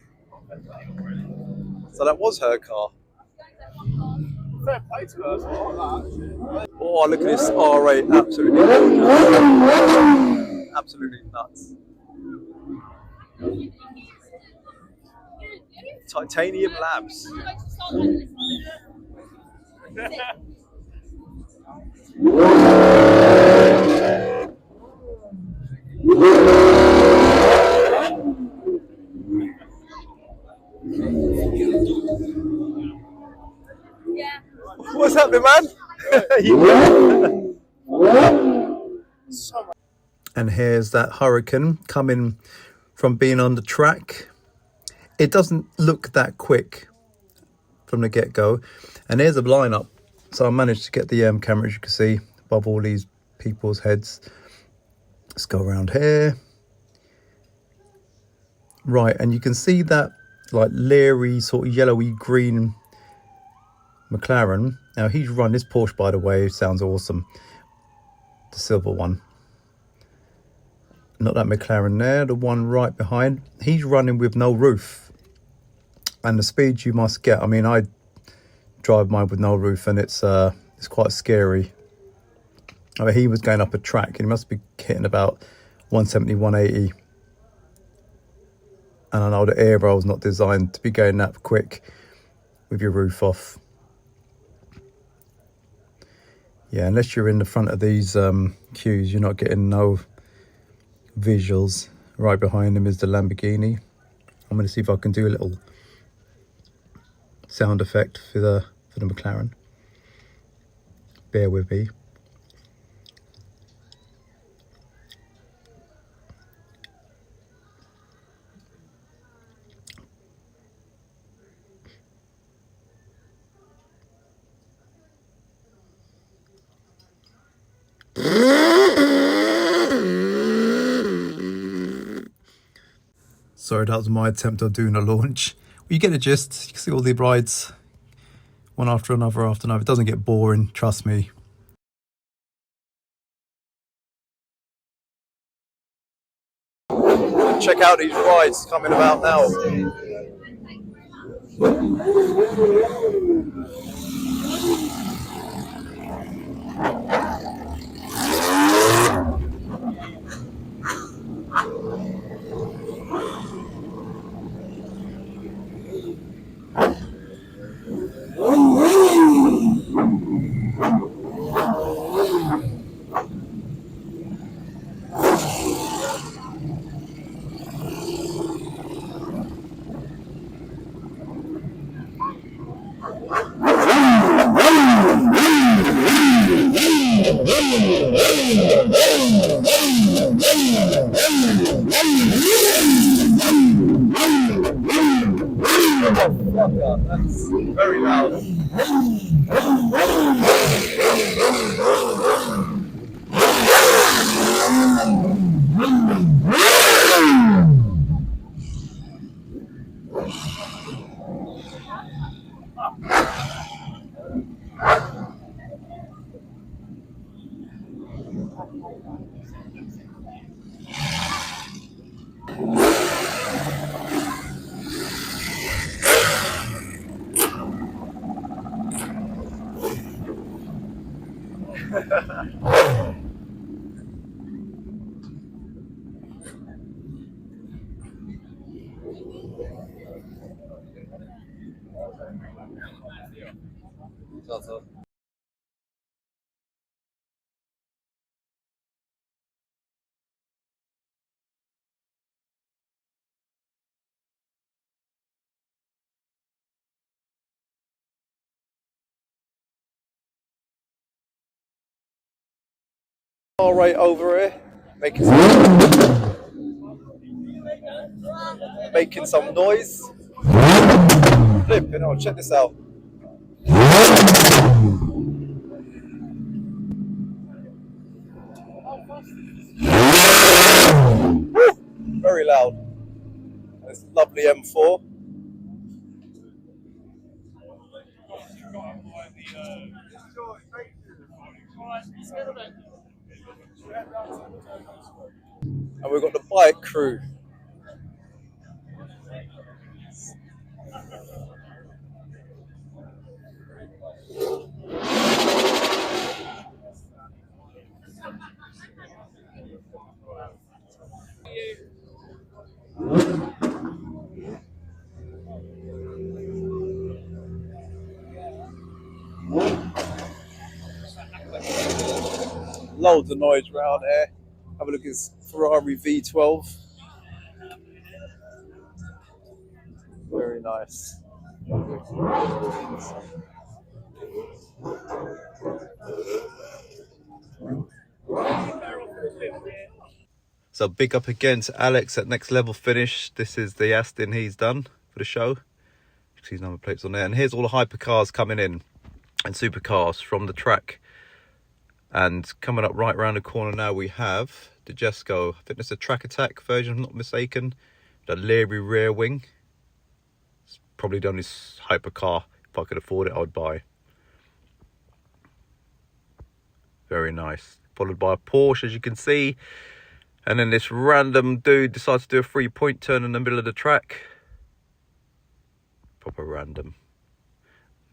A: So that was her car.
F: Fair play to us, I like that.
A: Oh, look at this R8. Absolutely. Absolutely nuts. Titanium Labs.
D: Yeah.
A: What's happening, man? And here's that Hurricane coming from being on the track. It doesn't look that quick from the get-go. And here's a lineup. So I managed to get the camera, as you can see, above all these people's heads. Let's go around here. Right, and you can see that like leery, sort of yellowy green McLaren. Now he's run this Porsche, by the way, sounds awesome. The silver one. Not that McLaren there, the one right behind. He's running with no roof. And the speed you must get. I mean, I drive mine with no roof and it's quite scary. I mean, he was going up a track and he must be hitting about 170, 180. And I know the air roll's not designed to be going that quick with your roof off. Yeah, unless you're in the front of these queues, you're not getting no visuals. Right behind him is the Lamborghini. I'm going to see if I can do a little sound effect for the McLaren. Bear with me. Sorry, that was my attempt of doing a launch. Well, you get the gist. You can see all the rides, one after another after another. It doesn't get boring, trust me. Check out these rides coming about now. That's very loud. All right, over here, making some noise. Flipping, oh, check this out. Very loud. It's lovely M4. And we've got the bike crew. Loads of noise around here. Have a look at this Ferrari V12. Very nice. So big up again to Alex at Next Level Finish. This is the Aston he's done for the show. See his number plates on there. And here's all the hypercars coming in and supercars from the track. And coming up right around the corner now we have the Jesco. I think it's a Track Attack version, if I'm not mistaken. The Leary rear wing. It's probably the only hypercar, if I could afford it, I would buy. Very nice. Followed by a Porsche, as you can see. And then this random dude decides to do a 3-point turn in the middle of the track. Proper random.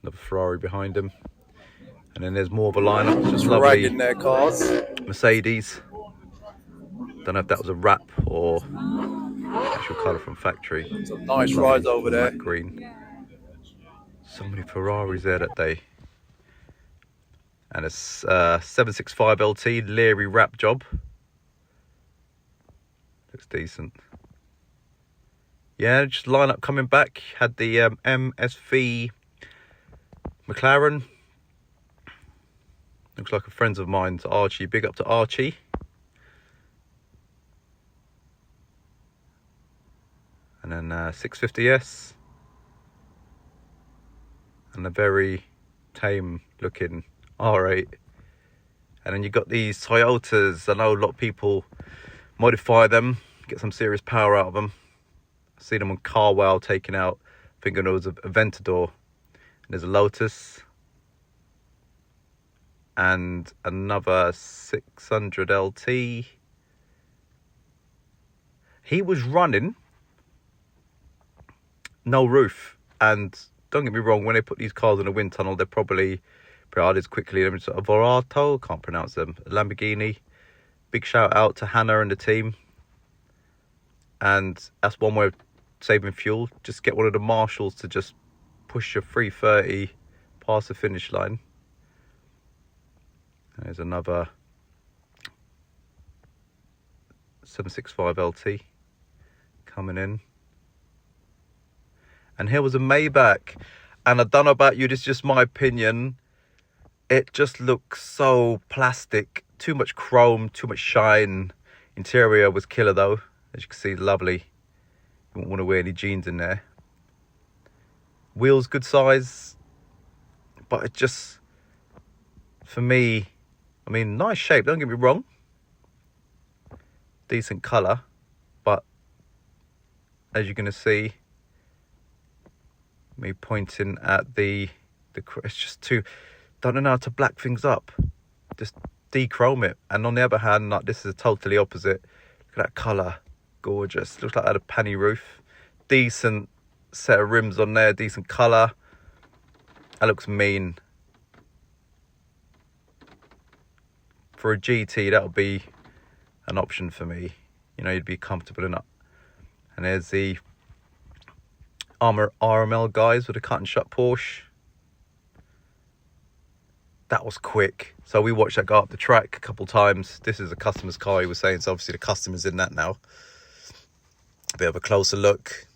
A: Another Ferrari behind him. And then there's more of a lineup. Just ragging their cars. Mercedes. Don't know if that was a wrap or actual colour from factory. Some nice rides over there. Black, green. So many Ferraris there that day. And a 765 LT Leary wrap job. Looks decent. Yeah, just lineup coming back. Had the MSV McLaren. Looks like a friend of mine, to Archie. Big up to Archie. And then 650S. And a very tame looking R8. And then you got these Toyotas. I know a lot of people modify them, get some serious power out of them. I've seen them on Carwow taking out, I think it was a Aventador. And there's a Lotus. And another 600 LT. He was running no roof. And don't get me wrong, when they put these cars in a wind tunnel, they're probably as quickly. A Verato, can't pronounce them. A Lamborghini. Big shout out to Hannah and the team. And that's one way of saving fuel. Just get one of the Marshalls to just push your 330 past the finish line. There's another 765 LT coming in. And here was a Maybach. And I don't know about you, this is just my opinion. It just looks so plastic. Too much chrome, too much shine. Interior was killer though. As you can see, lovely. You wouldn't want to wear any jeans in there. Wheels good size, but it just, for me, I mean, nice shape, don't get me wrong. Decent colour, but as you're going to see, me pointing at the it's just too, don't know how to black things up. Just dechrome it. And on the other hand, like, this is totally opposite. Look at that colour, gorgeous. Looks like it had a panny roof. Decent set of rims on there, decent colour. That looks mean. For a GT, that would be an option for me. You know, you'd be comfortable in it. And there's the RML guys with a cut and shut Porsche. That was quick. So we watched that go up the track a couple times. This is a customer's car, he was saying, so obviously the customer's in that now. A bit of a closer look.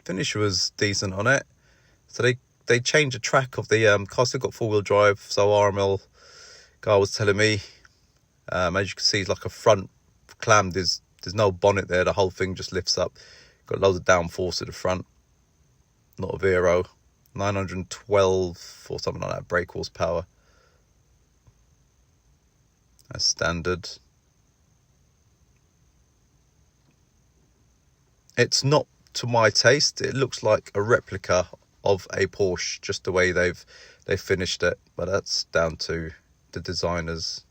A: Finish was decent on it. So they changed the track of the car. Still got four-wheel drive. So RML guy was telling me, as you can see, it's like a front clam. There's no bonnet there. The whole thing just lifts up. Got loads of downforce at the front. Not a Vero. 912 or something like that brake horsepower. That's standard. It's not to my taste. It looks like a replica of a Porsche, just the way they've finished it, but that's down to the designers.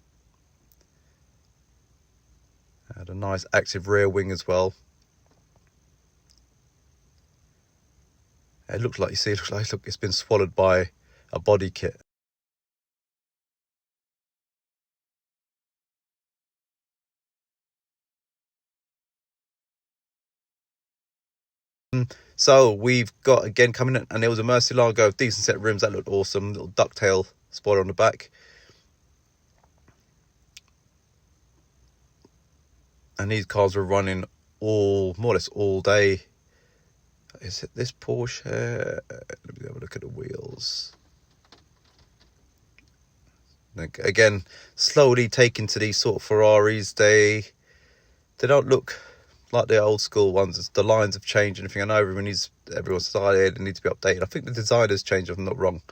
A: Had a nice active rear wing as well. It looks like, you see, it looks like, look, it's been swallowed by a body kit. So we've got, again, coming in, and there was a Murcielago, decent set of rims. That looked awesome. Little ducktail spoiler on the back. And these cars were running more or less all day. Is it this Porsche here? Let me have a look at the wheels. Again, slowly taking to these sort of Ferraris. They don't look like the old school ones. The lines have changed and everything. I know everyone's started and needs to be updated. I think the design has changed, if I'm not wrong.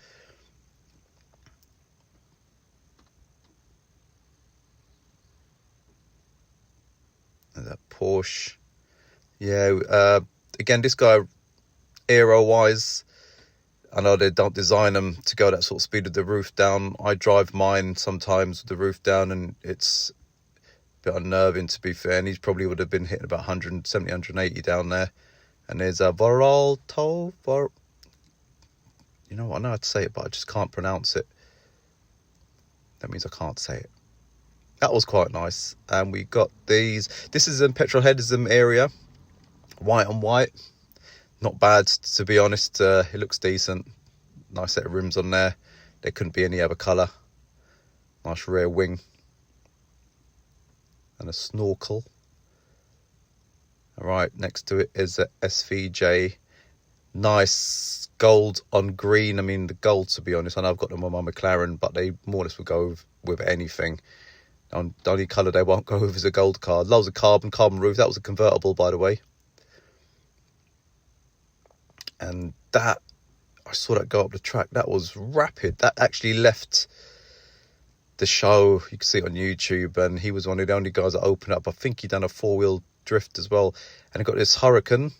A: And that Porsche. Yeah, again, this guy, aero-wise, I know they don't design them to go that sort of speed with the roof down. I drive mine sometimes with the roof down, and it's bit unnerving, to be fair, and he's probably would have been hitting about 170, 180 down there. And there's a Voralto, you know what, I know how to say it, but I just can't pronounce it. That means I can't say it. That was quite nice. And we got these, this is in petrol headism area, white on white. Not bad, to be honest. It looks decent. Nice set of rims on there. There couldn't be any other colour. Nice rear wing. And a snorkel. Alright, next to it is a SVJ. Nice gold on green. I mean, the gold, to be honest, I know I've got them on my McLaren, but they more or less will go with anything. The only colour they won't go with is a gold card. Loads of carbon roof. That was a convertible, by the way. And that, I saw that go up the track. That was rapid. That actually left the show. You can see it on YouTube, and he was one of the only guys that opened up. I think he done a four-wheel drift as well. And he got this Hurricane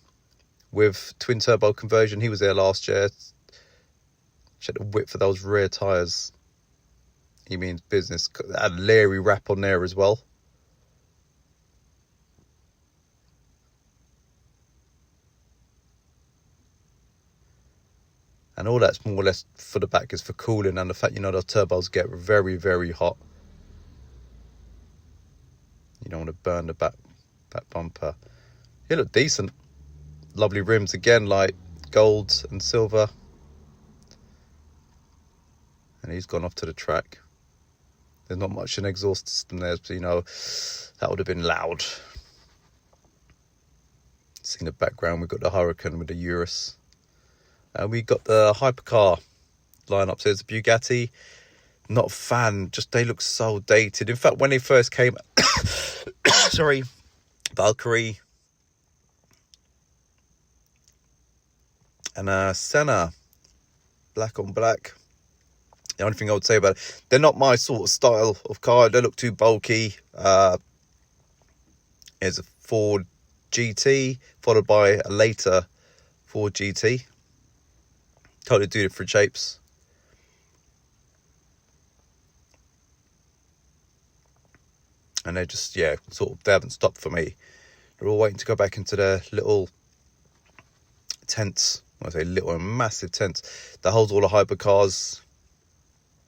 A: with twin turbo conversion. He was there last year. Check the width for those rear tyres. He means business. Had a Leary wrap on there as well. And all that's more or less for the back is for cooling, and the fact, you know, those turbos get very, very hot. You don't want to burn the back bumper. It looked decent. Lovely rims again, like gold and silver. And he's gone off to the track. There's not much an exhaust system there, so, you know, that would have been loud. See in the background, we've got the Hurricane with the Urus. And we got the hypercar lineup. So there's a Bugatti. Not a fan. Just they look so dated. In fact, when they first came, sorry, Valkyrie, And Senna, black on black. The only thing I would say about it, they're not my sort of style of car. They look too bulky. Here's a Ford GT, followed by a later Ford GT. Totally two different shapes. And they're just, yeah, sort of, they haven't stopped for me. They're all waiting to go back into their little tents. When I say little, massive tents that holds all the hypercars.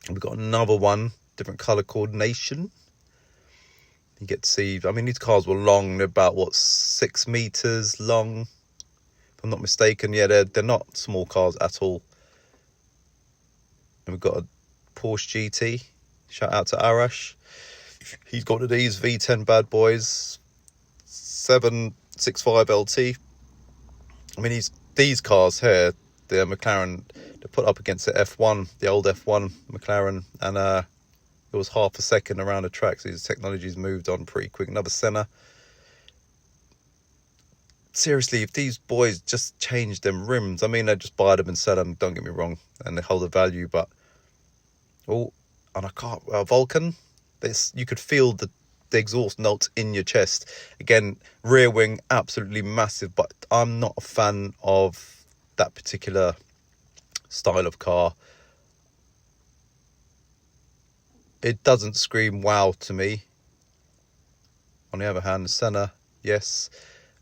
A: We've got another one, different colour coordination. You get to see, I mean, these cars were long. They're about, what, 6 meters long, if I'm not mistaken. Yeah, they're not small cars at all. And we've got a Porsche GT. Shout out to Arash. He's got one of these V10 bad boys, 765 LT. I mean, these cars here, the McLaren, they're put up against the F1, the old F1 McLaren, and it was half a second around the track. So these technologies moved on pretty quick. Another Senna. Seriously, if these boys just changed them rims, I mean, they just buy them and sell them, don't get me wrong, and they hold a value, but oh, and I can't, Vulcan, this, you could feel the exhaust notes in your chest. Again, rear wing absolutely massive, but I'm not a fan of that particular style of car. It doesn't scream wow to me. On the other hand, the Senna, yes.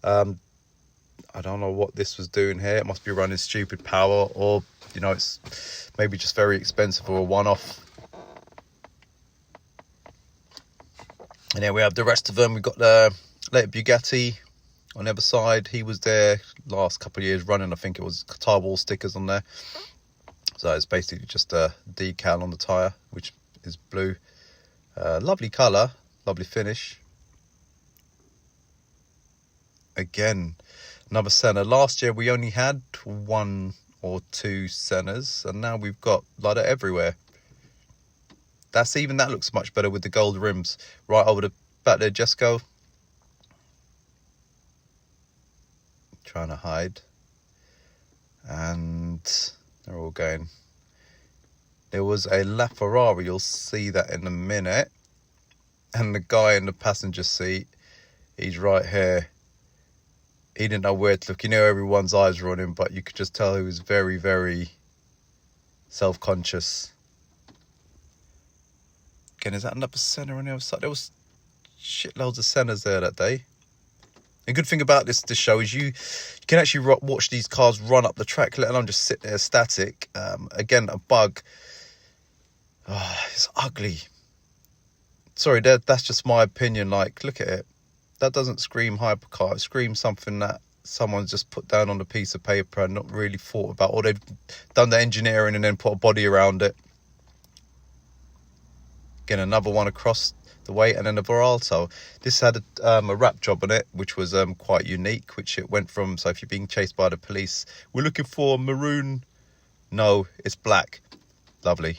A: I don't know what this was doing here. It must be running stupid power, or, you know, it's maybe just very expensive or a one-off. And here we have the rest of them. We've got the later Bugatti on the other side. He was there last couple of years running. I think it was tyre wall stickers on there. So it's basically just a decal on the tyre, which is blue. Lovely colour, lovely finish. Again, another Senna. Last year we only had 1 or 2 Sennas, and now we've got like that everywhere. That looks much better with the gold rims right over the back there. Jesco trying to hide, and they're all going. There was a LaFerrari, you'll see that in a minute, and the guy in the passenger seat, he's right here. He didn't know where to look. You know, everyone's eyes were on him, but you could just tell he was very, very self-conscious. Again, is that another Senna on the other side? There was shitloads of Sennas there that day. The good thing about this show is you can actually watch these cars run up the track, let alone just sit there static. Again, a bug. Oh, it's ugly. Sorry, that's just my opinion. Like, look at it. That doesn't scream hypercar. It screams something that someone's just put down on a piece of paper and not really thought about, or they've done the engineering and then put a body around it. Again, another one across the way, and then a Veralto. This had a wrap job on it, which was quite unique, which it went from, so if you're being chased by the police, we're looking for maroon. No, it's black. Lovely.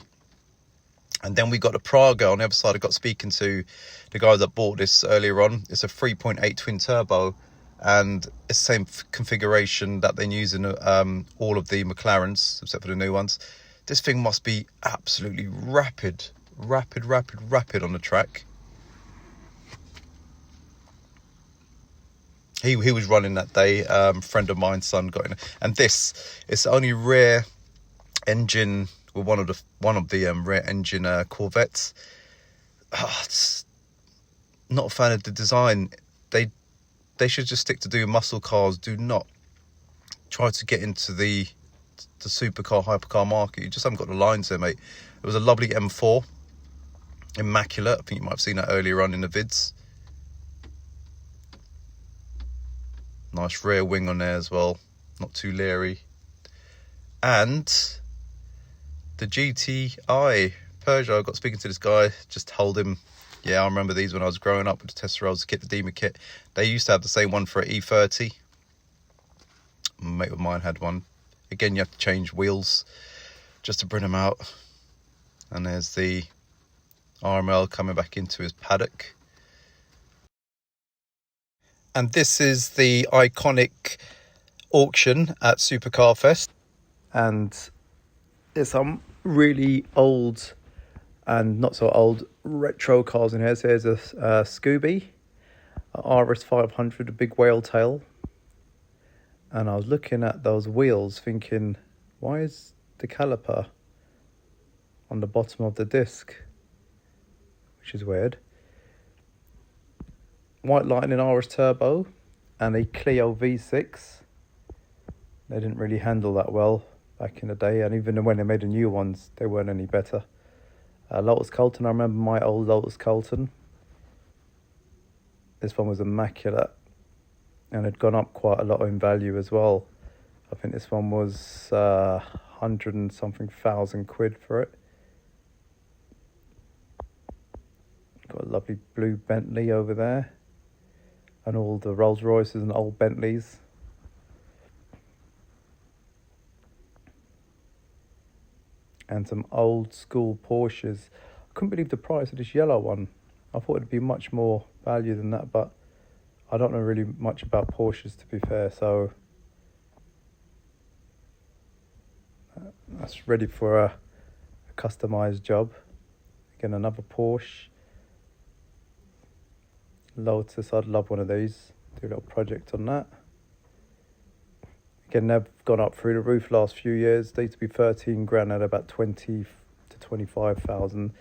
A: And then we got the Praga on the other side. I got speaking to the guy that bought this earlier on. It's a 3.8 twin turbo, and it's the same configuration that they use in all of the McLarens, except for the new ones. This thing must be absolutely rapid on the track. He was running that day. Friend of mine's son got in, and this is the only rear engine, or one of the rear engine Corvettes. It's not a fan of the design. They should just stick to doing muscle cars. Do not try to get into the supercar hypercar market. You just haven't got the lines there, mate. It was a lovely M4, immaculate. I think you might have seen that earlier on in the vids. Nice rear wing on there as well, not too leery. And the GTI Peugeot, I got speaking to this guy, just told him, yeah, I remember these when I was growing up with the Tesserals kit, the Dema kit. They used to have the same one for an E30. A mate of mine had one. Again, you have to change wheels just to bring them out. And there's the RML coming back into his paddock. And this is the iconic auction at Supercar Fest. and there's some really old and not so old retro cars in here. So here's a Scooby, a RS 500, a big whale tail. And I was looking at those wheels thinking, why is the caliper on the bottom of the disc? Which is weird. White Lightning RS Turbo and a Clio V6. They didn't really handle that well back in the day, and even when they made the new ones, they weren't any better. Lotus Colton, I remember my old Lotus Colton. This one was immaculate and had gone up quite a lot in value as well. I think this one was 100 and something thousand quid for it. Got a lovely blue Bentley over there, and all the Rolls Royces and old Bentleys. And some old school Porsches. I couldn't believe the price of this yellow one. I thought it'd be much more value than that, but I don't know really much about Porsches, to be fair, so that's ready for a customized job. Again, another Porsche. Lotus, I'd love one of these. Do a little project on that. Again, they've gone up through the roof last few years. They used to be 13 grand at about 20 to 25,000.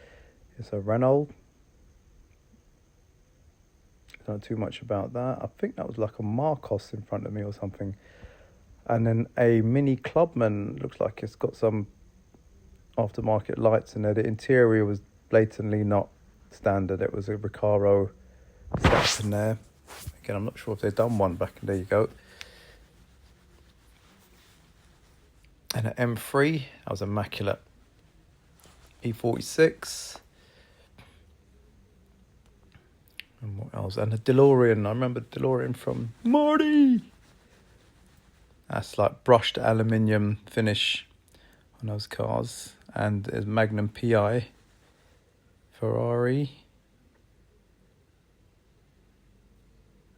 A: It's a Renault. Don't know too much about that. I think that was like a Marcos in front of me or something. And then a Mini Clubman. Looks like it's got some aftermarket lights in there. The interior was blatantly not standard. It was a Recaro step in there. Again, I'm not sure if they've done one back. There you go. And an M3, that was immaculate. E46. And what else? And a DeLorean. I remember DeLorean from Marty. That's like brushed aluminium finish on those cars. And there's Magnum PI. Ferrari.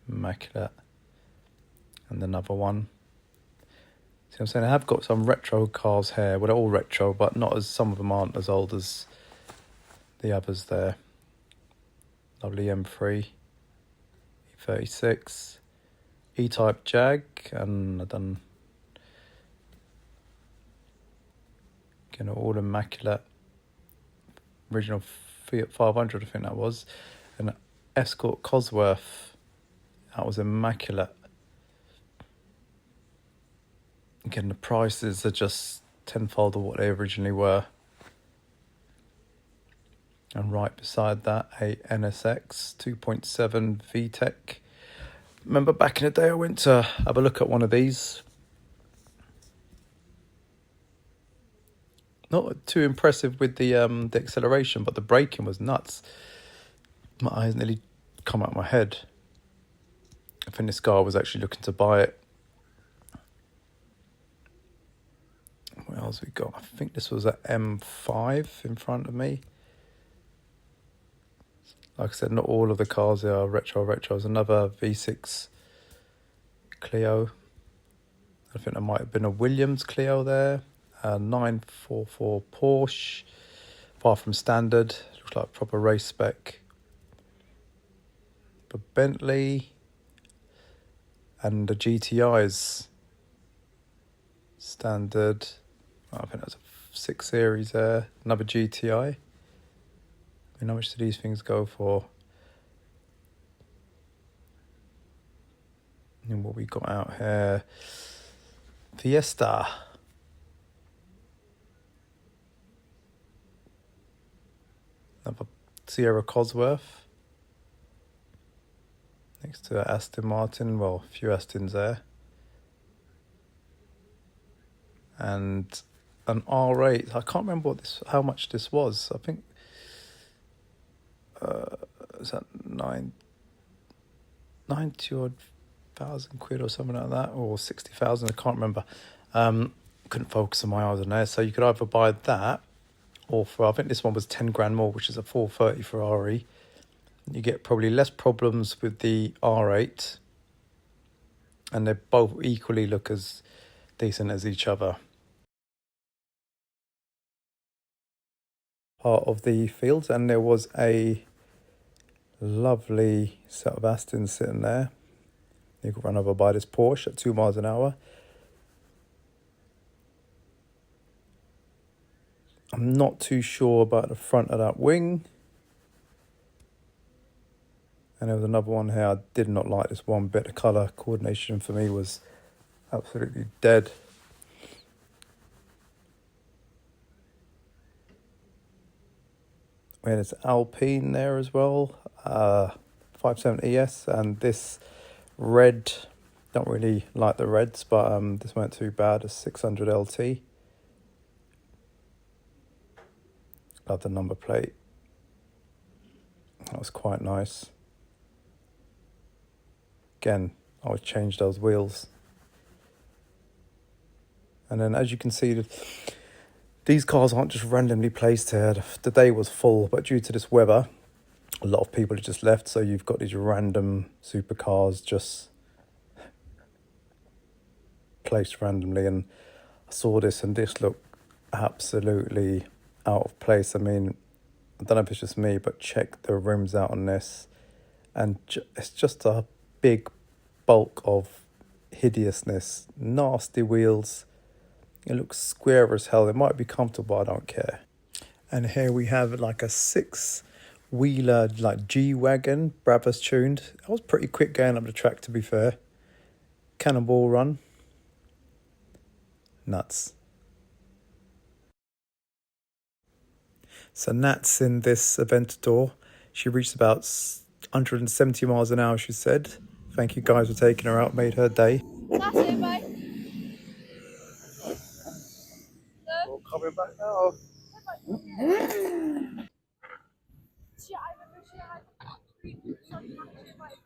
A: Immaculate. And another one. See what I'm saying? I have got some retro cars here. Well, they're all retro, but not as, some of them aren't as old as the others there. Lovely M3, E36, E-Type Jag, and I've done, again, all immaculate. Original Fiat 500, I think that was. And Escort Cosworth, that was immaculate. Again, the prices are just tenfold of what they originally were. And right beside that, a NSX 2.7 VTEC. Remember back in the day, I went to have a look at one of these. Not too impressive with the acceleration, but the braking was nuts. My eyes nearly come out of my head. I think this guy was actually looking to buy it. What else we got? I think this was an M5 in front of me. Like I said, not all of the cars are retro. There's another V6 Clio. I think there might have been a Williams Clio there. A 944 Porsche. Far from standard. Looks like proper race spec. But Bentley. And the GTIs. Standard. I think that's a 6 Series there. Another GTI. I mean, how much do these things go for? And what we got out here? Fiesta. Another Sierra Cosworth. Next to Aston Martin. Well, a few Astons there. And an R8. I can't remember what this, how much this was. I think is that 90 odd thousand quid or something like that, or 60,000. I can't remember. Couldn't focus on my eyes on there. So you could either buy that, or for, I think this one was 10 grand more, which is a 430 Ferrari. You get probably less problems with the R8, and they both equally look as decent as each other. part of the fields, and there was a lovely set of Astons sitting there. You could run over by this Porsche at 2 miles an hour. I'm not too sure about the front of that wing. And there was another one here. I did not like this one bit. The colour coordination for me was absolutely dead. We had this Alpine there as well, 570S, and this red, don't really like the reds, but this weren't too bad, a 600 LT. Love the number plate. That was quite nice. Again, I would change those wheels. And then as you can see, these cars aren't just randomly placed here. The day was full, but due to this weather, a lot of people have just left. So you've got these random supercars just placed randomly. And I saw this and this looked absolutely out of place. I mean, I don't know if it's just me, but check the rims out on this. And it's just a big bulk of hideousness. Nasty wheels. It looks square as hell. It might be comfortable, I don't care. And here we have like a 6-wheeler, like G-Wagon, Brabus tuned. I was pretty quick going up the track, to be fair. Cannonball run. Nuts. So Nat's in this Aventador. She reached about 170 miles an hour, she said. Thank you guys for taking her out, made her day.
D: That's it, mate.
F: Well, coming back now.
D: Yeah, I remember she had something on her bike.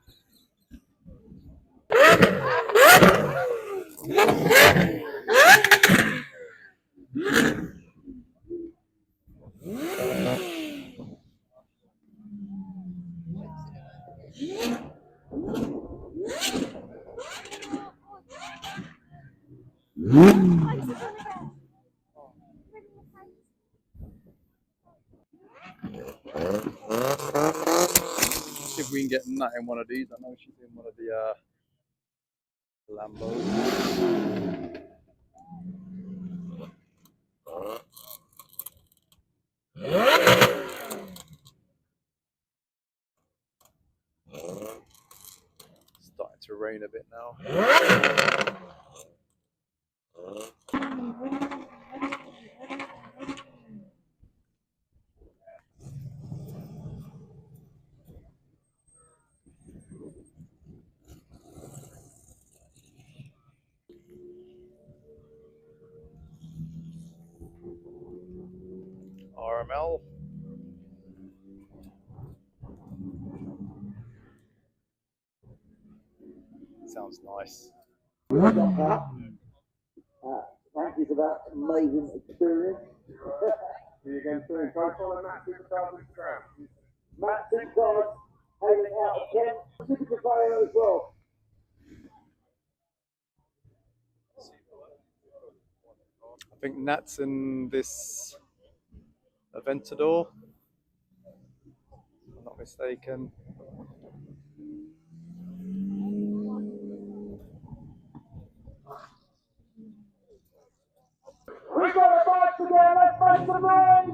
F: See if we can get Nat in one of these. I know she's in one of the Lambos. Starting to rain a bit now. RML. Sounds nice.
G: Thank you for that amazing experience.
B: See you again soon. Go follow Matt Supercars on Instagram.
G: Matt Supercars, hailing out of Kent. Supercar as well.
F: I think Nat's in this Aventador, if I'm not mistaken.
G: We've got a bike again, let's make some noise!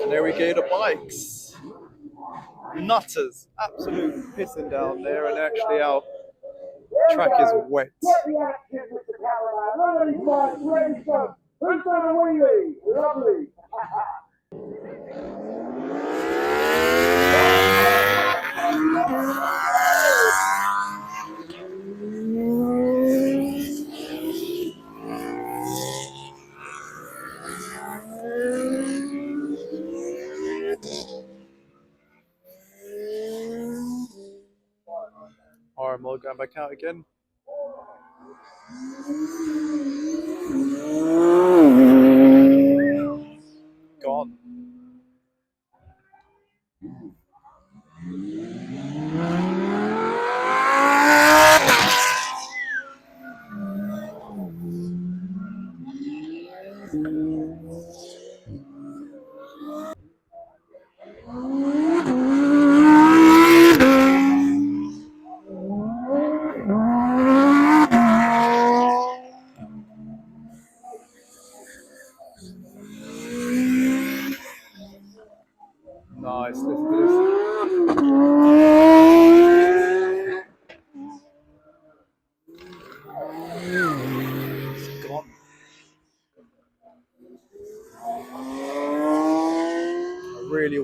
F: And there we go, the bikes. Nutters, absolute pissing down there, and actually our track is wet.
G: Get the action, Mr. Callahan. Look at these bikes, ready to go. Who's done a wheelie? Lovely.
F: RML going back out again. Gone.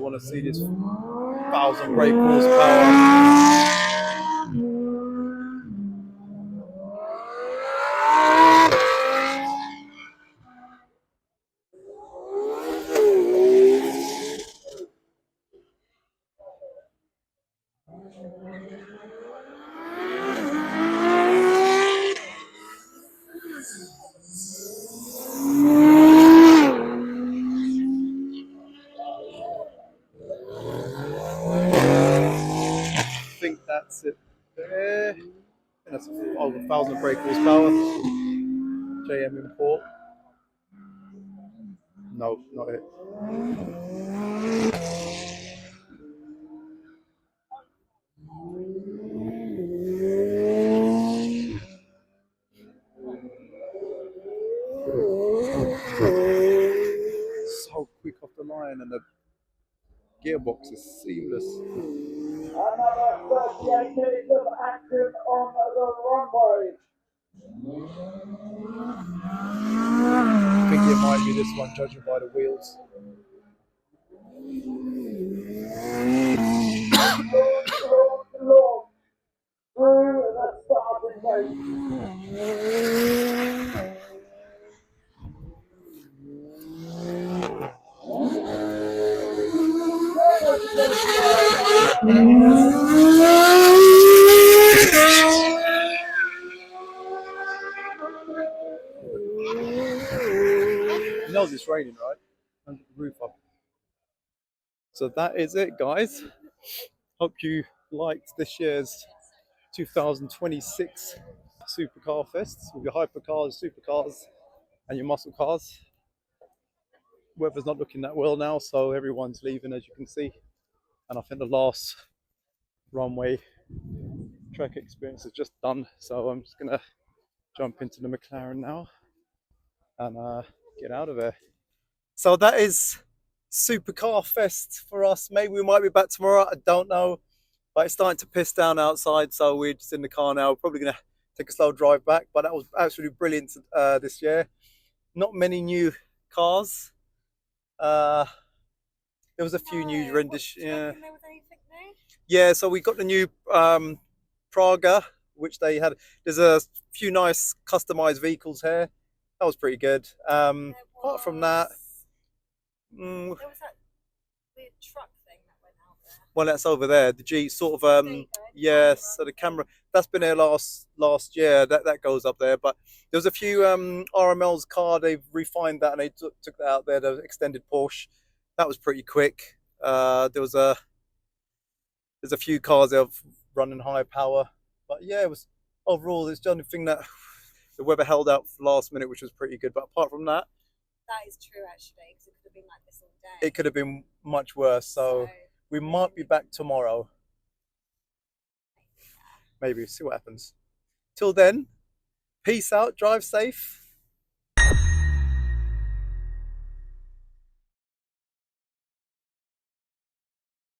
F: want to see this 1,000 brake horsepower. I think that's it there. And that's over 1,000 brake horsepower. JM import. No, not it. So quick off the line, and the gearbox is seamless.
G: Another 38 minutes of action on the runway.
F: I think it might be this one, judging by the wheels.
G: Long through the starting gate.
F: He knows it's raining, right? And the roof up. So that is it, guys. Hope you liked this year's 2026 Supercar Fest with your hypercars, supercars, and your muscle cars. Weather's not looking that well now, so everyone's leaving, as you can see. And I think the last runway track experience is just done, so I'm just gonna jump into the McLaren now and get out of there. So that is Supercar Fest for us. Maybe we might be back tomorrow, I don't know, but it's starting to piss down outside, so we're just in the car now. We're probably gonna take a slow drive back, but that was absolutely brilliant this year. Not many new cars. There was a few new renditions. Yeah. Yeah, so we got the new Praga, which they had. There's a few nice customized vehicles here. That was pretty good. Apart from that,
E: There was that weird truck thing that went out there.
F: well, that's over there. The G sort of yes. So the camera that's been there last year. That goes up there. But there was a few RML's car. They've refined that and they took that out there. The extended Porsche. That was pretty quick. There's a few cars that have running high power, but yeah, it was overall. It's the only thing that the weather held out for the last minute, which was pretty good. But apart from that,
E: That is true, actually, because it could have been like this all day.
F: it could have been much worse. So we might be back tomorrow. Maybe see what happens. Till then, peace out. Drive safe.